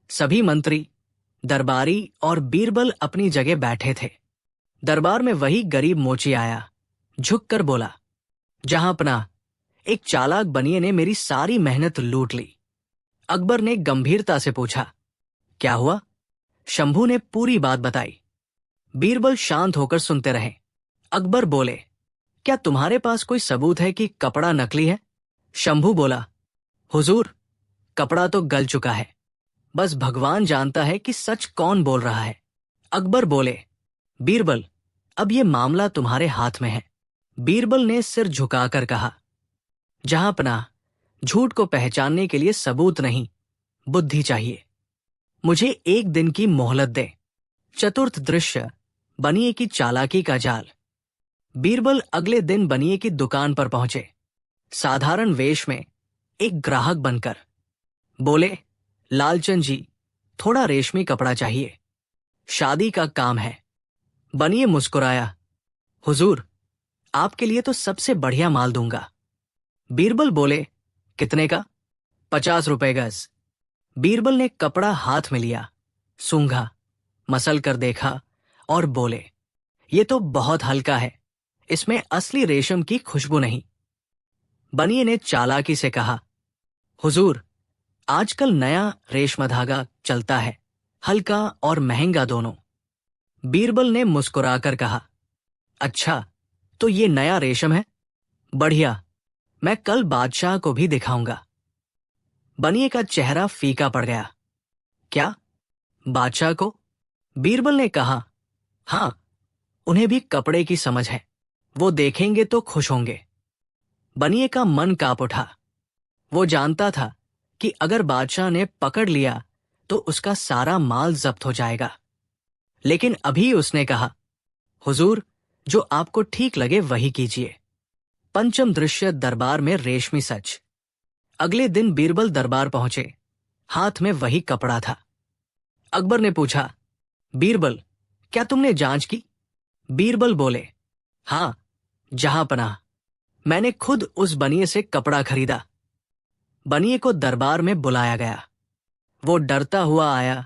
सभी मंत्री, दरबारी और बीरबल अपनी जगह बैठे थे। दरबार में वही गरीब मोची आया, झुककर बोला, जहां अपना, एक चालाक बनिए ने मेरी सारी मेहनत लूट ली। अकबर ने गंभीरता से पूछा, क्या हुआ? शंभू ने पूरी बात बताई। बीरबल शांत होकर सुनते रहे। अकबर बोले, क्या तुम्हारे पास कोई सबूत है कि कपड़ा नकली है? शंभू बोला, हुजूर, कपड़ा तो गल चुका है, बस भगवान जानता है कि सच कौन बोल रहा है। अकबर बोले, बीरबल, अब ये मामला तुम्हारे हाथ में है। बीरबल ने सिर झुकाकर कहा, जहांपनाह, झूठ को पहचानने के लिए सबूत नहीं, बुद्धि चाहिए। मुझे एक दिन की मोहलत दे। चतुर्थ दृश्य, बनिए की चालाकी का जाल। बीरबल अगले दिन बनिए की दुकान पर पहुंचे, साधारण वेश में, एक ग्राहक बनकर। बोले, लालचंद जी, थोड़ा रेशमी कपड़ा चाहिए, शादी का काम है। बनिए मुस्कुराया, हुजूर, आपके लिए तो सबसे बढ़िया माल दूंगा। बीरबल बोले, कितने का? 50 रुपए गज। बीरबल ने कपड़ा हाथ में लिया, सूंघा, मसल कर देखा और बोले, ये तो बहुत हल्का है, इसमें असली रेशम की खुशबू नहीं। बनिए ने चालाकी से कहा, हुजूर, आजकल नया रेशम धागा चलता है, हल्का और महंगा दोनों। बीरबल ने मुस्कुराकर कहा, अच्छा, तो ये नया रेशम है? बढ़िया, मैं कल बादशाह को भी दिखाऊंगा। बनिए का चेहरा फीका पड़ गया। क्या, बादशाह को? बीरबल ने कहा, हां, उन्हें भी कपड़े की समझ है, वो देखेंगे तो खुश होंगे। बनिए का मन कांप उठा। वो जानता था कि अगर बादशाह ने पकड़ लिया तो उसका सारा माल जब्त हो जाएगा। लेकिन अभी उसने कहा, हुजूर, जो आपको ठीक लगे वही कीजिए। पंचम दृश्य, दरबार में रेशमी सच। अगले दिन बीरबल दरबार पहुंचे, हाथ में वही कपड़ा था। अकबर ने पूछा, बीरबल, क्या तुमने जांच की? बीरबल बोले, हां, जहांपनाह, मैंने खुद उस बनिए से कपड़ा खरीदा। बनिए को दरबार में बुलाया गया। वो डरता हुआ आया,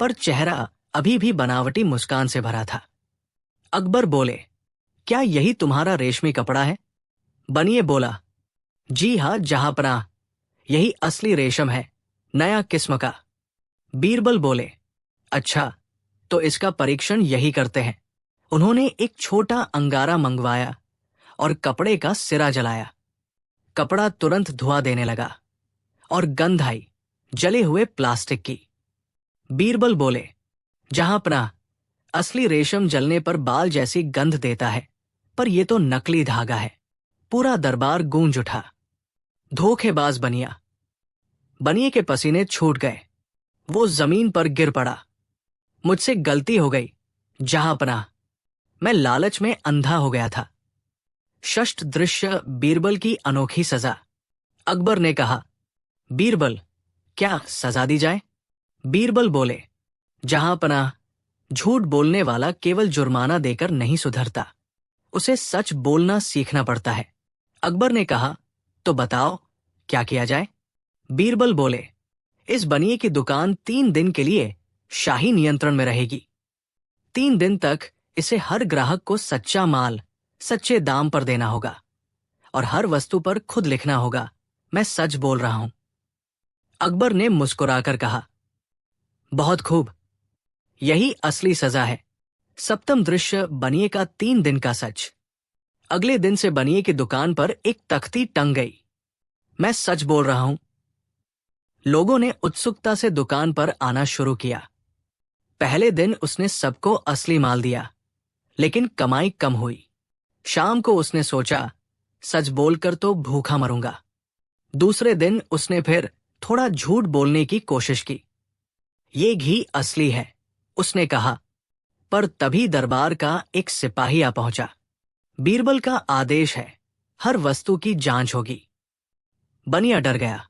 पर चेहरा अभी भी बनावटी मुस्कान से भरा था। अकबर बोले, क्या यही तुम्हारा रेशमी कपड़ा है? बनिए बोला, जी हां जहांपनाह, यही असली रेशम है, नया किस्म का। बीरबल बोले, अच्छा, तो इसका परीक्षण यही करते हैं। उन्होंने एक छोटा अंगारा मंगवाया और कपड़े का सिरा जलाया। कपड़ा तुरंत धुआं देने लगा और गंध आई, जले हुए प्लास्टिक की। बीरबल बोले, जहांपनाह, असली रेशम जलने पर बाल जैसी गंध देता है, पर यह तो नकली धागा है। पूरा दरबार गूंज उठा। धोखेबाज बनिया। बनिए के पसीने छूट गए। वो जमीन पर गिर पड़ा। मुझसे गलती हो गई, जहांपनाह, मैं लालच में अंधा हो गया था। षष्ठ दृश्य, बीरबल की अनोखी सजा। अकबर ने कहा, बीरबल, क्या सजा दी जाए? बीरबल बोले, जहांपनाह, झूठ बोलने वाला केवल जुर्माना देकर नहीं सुधरता, उसे सच बोलना सीखना पड़ता है। अकबर ने कहा, तो बताओ, क्या किया जाए? बीरबल बोले, इस बनिए की दुकान 3 दिन के लिए शाही नियंत्रण में रहेगी। 3 दिन तक इसे हर ग्राहक को सच्चा माल सच्चे दाम पर देना होगा और हर वस्तु पर खुद लिखना होगा, मैं सच बोल रहा हूं। अकबर ने मुस्कुराकर कहा, बहुत खूब, यही असली सजा है। सप्तम दृश्य, बनिए का 3 दिन का सच। अगले दिन से बनिए की दुकान पर एक तख्ती टंग गई, मैं सच बोल रहा हूं। लोगों ने उत्सुकता से दुकान पर आना शुरू किया। पहले दिन उसने सबको असली माल दिया, लेकिन कमाई कम हुई। शाम को उसने सोचा, सच बोलकर तो भूखा मरूंगा। दूसरे दिन उसने फिर थोड़ा झूठ बोलने की कोशिश की। ये घी असली है, उसने कहा, पर तभी दरबार का एक सिपाही आ पहुंचा। बीरबल का आदेश है, हर वस्तु की जांच होगी। बनिया डर गया।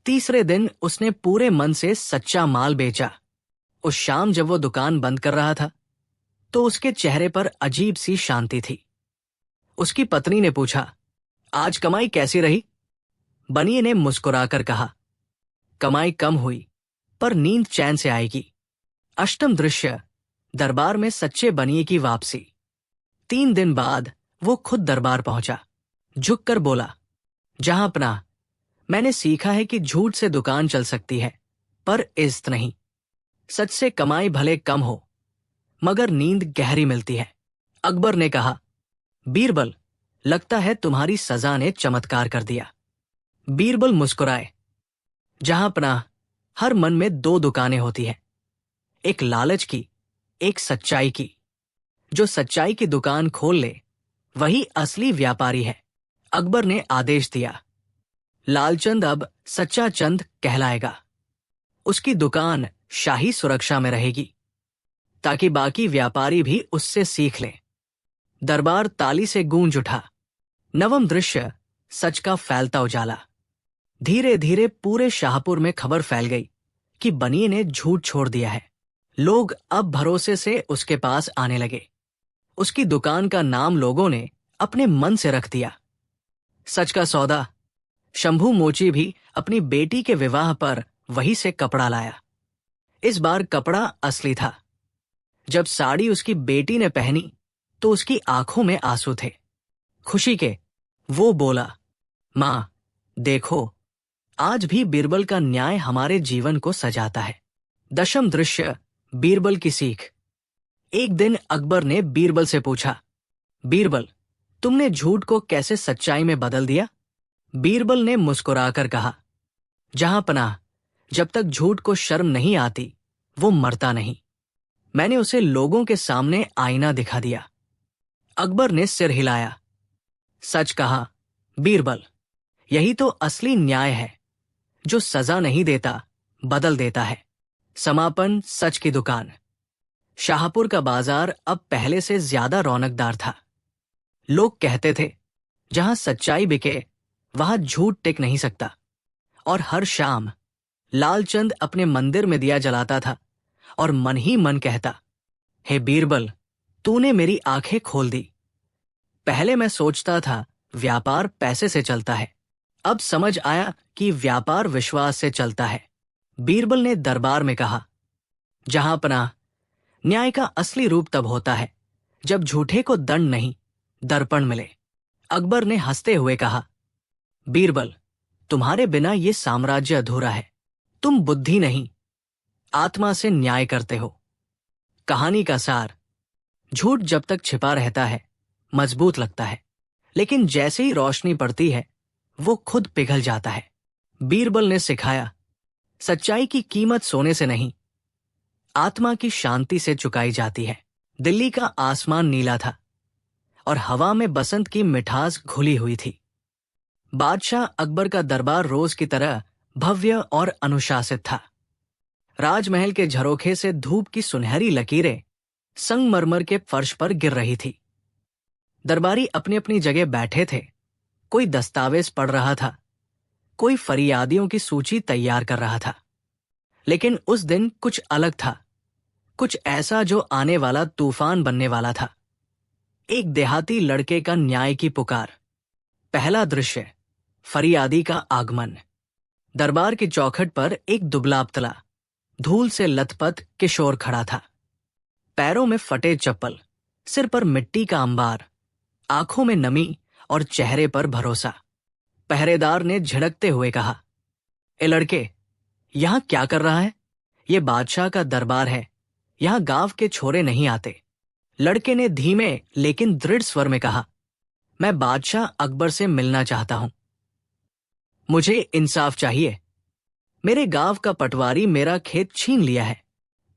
तीसरे दिन उसने पूरे मन से सच्चा माल बेचा। उस शाम जब वो दुकान बंद कर रहा था, तो उसके चेहरे पर अजीब सी शांति थी। उसकी पत्नी ने पूछा, आज कमाई कैसी रही? बनिए ने मुस्कुराकर कहा, कमाई कम हुई, पर नींद चैन से आएगी। अष्टम दृश्य, दरबार में सच्चे बनिए की वापसी। 3 दिन बाद वो खुद दरबार पहुंचा। झुककर बोला, जहांपनाह, मैंने सीखा है कि झूठ से दुकान चल सकती है, पर इज्जत नहीं। सच से कमाई भले कम हो, मगर नींद गहरी मिलती है। अकबर ने कहा, बीरबल, लगता है तुम्हारी सजा ने चमत्कार कर दिया। बीरबल मुस्कुराए, जहांपनाह, हर मन में 2 दुकानें होती हैं, एक लालच की, एक सच्चाई की। जो सच्चाई की दुकान खोल ले वही असली व्यापारी है। अकबर ने आदेश दिया, लालचंद अब सच्चा चंद कहलाएगा। उसकी दुकान शाही सुरक्षा में रहेगी ताकि बाकी व्यापारी भी उससे सीख लें। दरबार ताली से गूंज उठा। नवम दृश्य, सच का फैलता उजाला। धीरे धीरे पूरे शाहपुर में खबर फैल गई कि बनी ने झूठ छोड़ दिया है। लोग अब भरोसे से उसके पास आने लगे। उसकी दुकान का नाम लोगों ने अपने मन से रख दिया, सच का सौदा। शंभू मोची भी अपनी बेटी के विवाह पर वहीं से कपड़ा लाया। इस बार कपड़ा असली था। जब साड़ी उसकी बेटी ने पहनी तो उसकी आंखों में आंसू थे, खुशी के। वो बोला, मां देखो, आज भी बीरबल का न्याय हमारे जीवन को सजाता है। दशम दृश्य, बीरबल की सीख। एक दिन अकबर ने बीरबल से पूछा, बीरबल, तुमने झूठ को कैसे सच्चाई में बदल दिया? बीरबल ने मुस्कुराकर कहा, जहां पनाह, जब तक झूठ को शर्म नहीं आती वो मरता नहीं। मैंने उसे लोगों के सामने आईना दिखा दिया। अकबर ने सिर हिलाया। सच कहा बीरबल, यही तो असली न्याय है, जो सजा नहीं देता बदल देता है। समापन, सच की दुकान। शाहपुर का बाजार अब पहले से ज्यादा रौनकदार था। लोग कहते थे, जहां सच्चाई बिके वहां झूठ टिक नहीं सकता। और हर शाम लालचंद अपने मंदिर में दिया जलाता था और मन ही मन कहता, हे बीरबल, तूने मेरी आंखें खोल दी। पहले मैं सोचता था व्यापार पैसे से चलता है, अब समझ आया कि व्यापार विश्वास से चलता है। बीरबल ने दरबार में कहा, जहां पनाह, न्याय का असली रूप तब होता है जब झूठे को दंड नहीं दर्पण मिले। अकबर ने हंसते हुए कहा, बीरबल, तुम्हारे बिना ये साम्राज्य अधूरा है। तुम बुद्धि नहीं, आत्मा से न्याय करते हो। कहानी का सार, झूठ जब तक छिपा रहता है मजबूत लगता है, लेकिन जैसे ही रोशनी पड़ती है वो खुद पिघल जाता है। बीरबल ने सिखाया, सच्चाई की कीमत सोने से नहीं, आत्मा की शांति से चुकाई जाती है। दिल्ली का आसमान नीला था और हवा में बसंत की मिठास घुली हुई थी। बादशाह अकबर का दरबार रोज की तरह भव्य और अनुशासित था। राजमहल के झरोखे से धूप की सुनहरी लकीरें संगमरमर के फर्श पर गिर रही थी। दरबारी अपनी अपनी जगह बैठे थे। कोई दस्तावेज पढ़ रहा था, कोई फरियादियों की सूची तैयार कर रहा था। लेकिन उस दिन कुछ अलग था, कुछ ऐसा जो आने वाला तूफान बनने वाला था। एक देहाती लड़के का न्याय की पुकार। पहला दृश्य, फरियादी का आगमन। दरबार की चौखट पर एक दुबला-पतला, धूल से लथपथ किशोर खड़ा था। पैरों में फटे चप्पल, सिर पर मिट्टी का अंबार, आंखों में नमी और चेहरे पर भरोसा। पहरेदार ने झिड़कते हुए कहा, ए लड़के, यहां क्या कर रहा है? ये बादशाह का दरबार है, यहां गांव के छोरे नहीं आते। लड़के ने धीमे लेकिन दृढ़ स्वर में कहा, मैं बादशाह अकबर से मिलना चाहता हूं। मुझे इंसाफ चाहिए। मेरे गांव का पटवारी मेरा खेत छीन लिया है।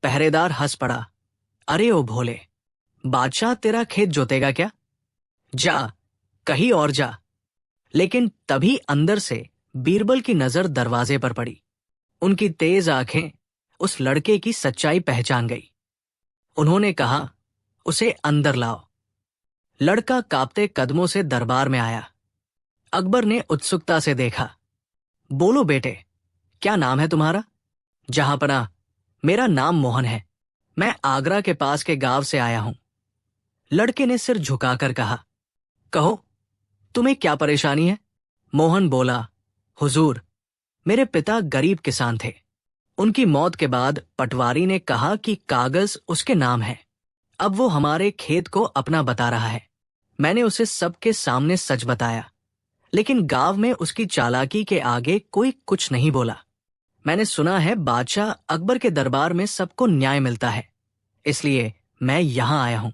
पहरेदार हंस पड़ा, अरे ओ भोले, बादशाह तेरा खेत जोतेगा क्या? जा, कहीं और जा। लेकिन तभी अंदर से बीरबल की नजर दरवाजे पर पड़ी। उनकी तेज आंखें उस लड़के की सच्चाई पहचान गई। उन्होंने कहा, उसे अंदर लाओ। लड़का कांपते कदमों से दरबार में आया। अकबर ने उत्सुकता से देखा। बोलो बेटे, क्या नाम है तुम्हारा? जहांपनाह, मेरा नाम मोहन है। मैं आगरा के पास के गांव से आया हूं। लड़के ने सिर झुकाकर कहा, कहो, तुम्हें क्या परेशानी है? मोहन बोला, हुजूर, मेरे पिता गरीब किसान थे। उनकी मौत के बाद पटवारी ने कहा कि कागज उसके नाम है। अब वो हमारे खेत को अपना बता रहा है। मैंने उसे सबके सामने सच बताया, लेकिन गांव में उसकी चालाकी के आगे कोई कुछ नहीं बोला। मैंने सुना है बादशाह अकबर के दरबार में सबको न्याय मिलता है, इसलिए मैं यहां आया हूं।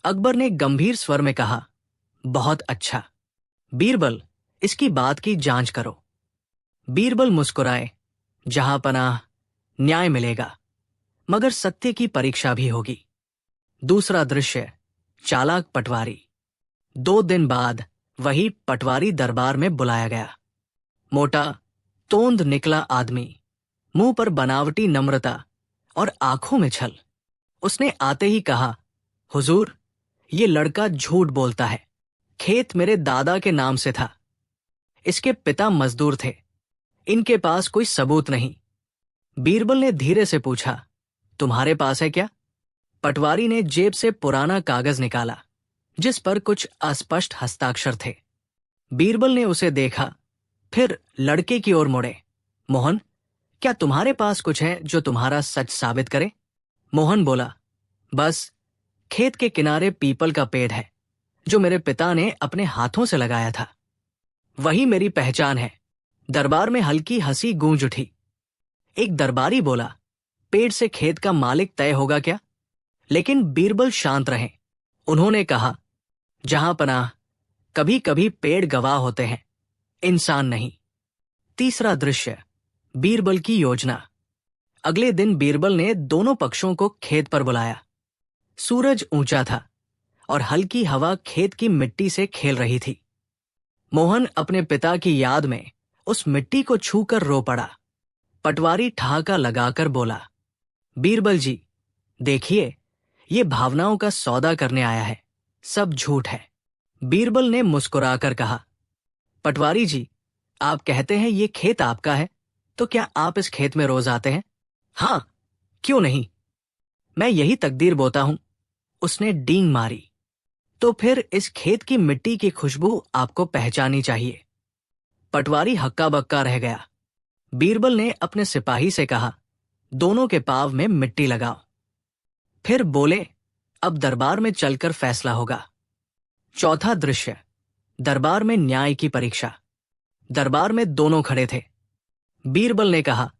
अकबर ने गंभीर स्वर में कहा, बहुत अच्छा। बीरबल, इसकी बात की जांच करो। बीरबल मुस्कुराए, जहांपनाह, न्याय मिलेगा, मगर सत्य की परीक्षा भी होगी। दूसरा दृश्य, चालाक पटवारी। 2 दिन बाद वही पटवारी दरबार में बुलाया गया। मोटा, तोंद निकला आदमी, मुंह पर बनावटी नम्रता और आंखों में छल। उसने आते ही कहा, हुजूर, ये लड़का झूठ बोलता है। खेत मेरे दादा के नाम से था। इसके पिता मजदूर थे। इनके पास कोई सबूत नहीं। बीरबल ने धीरे से पूछा, तुम्हारे पास है क्या? पटवारी ने जेब से पुराना कागज निकाला जिस पर कुछ अस्पष्ट हस्ताक्षर थे। बीरबल ने उसे देखा, फिर लड़के की ओर मुड़े। मोहन, क्या तुम्हारे पास कुछ है जो तुम्हारा सच साबित करे? मोहन बोला, बस खेत के किनारे पीपल का पेड़ है जो मेरे पिता ने अपने हाथों से लगाया था। वही मेरी पहचान है। दरबार में हल्की हंसी गूंज उठी। एक दरबारी बोला, पेड़ से खेत का मालिक तय होगा क्या? लेकिन बीरबल शांत रहे। उन्होंने कहा, जहां पनाह, कभी कभी पेड़ गवाह होते हैं, इंसान नहीं। तीसरा दृश्य, बीरबल की योजना। अगले दिन बीरबल ने दोनों पक्षों को खेत पर बुलाया। सूरज ऊंचा था और हल्की हवा खेत की मिट्टी से खेल रही थी। मोहन अपने पिता की याद में उस मिट्टी को छूकर रो पड़ा। पटवारी ठहाका लगाकर बोला, बीरबल जी, देखिए, ये भावनाओं का सौदा करने आया है, सब झूठ है। बीरबल ने मुस्कुराकर कहा, पटवारी जी, आप कहते हैं ये खेत आपका है, तो क्या आप इस खेत में रोज आते हैं? हाँ, क्यों नहीं, मैं यही तकदीर बोता हूं। उसने डींग मारी। तो फिर इस खेत की मिट्टी की खुशबू आपको पहचानी चाहिए। पटवारी हक्का बक्का रह गया। बीरबल ने अपने सिपाही से कहा, दोनों के पांव में मिट्टी लगाओ। फिर बोले, अब दरबार में चलकर फैसला होगा। चौथा दृश्य, दरबार में न्याय की परीक्षा। दरबार में दोनों खड़े थे। बीरबल ने कहा,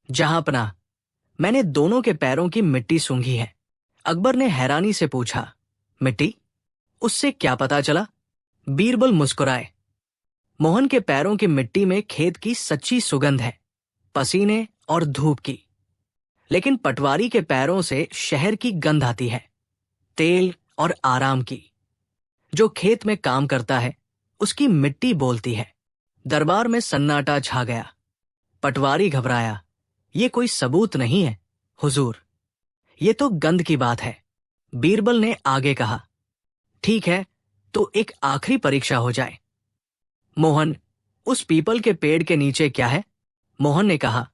जहांपनाह, मैंने दोनों के पैरों की मिट्टी सूंघी है। अकबर ने हैरानी से पूछा, मिट्टी? उससे क्या पता चला? बीरबल मुस्कुराए। मोहन के पैरों की मिट्टी में खेत की सच्ची सुगंध है, पसीने और धूप की। लेकिन पटवारी के पैरों से शहर की गंध आती है, तेल और आराम की। जो खेत में काम करता है, उसकी मिट्टी बोलती है। दरबार में सन्नाटा छा गया। पटवारी घबराया, ये कोई सबूत नहीं है, हुजूर, ये तो गंध की बात है। बीरबल ने आगे कहा, ठीक है, तो एक आखिरी परीक्षा हो जाए। मोहन, उस पीपल के पेड़ के नीचे क्या है? मोहन ने कहा,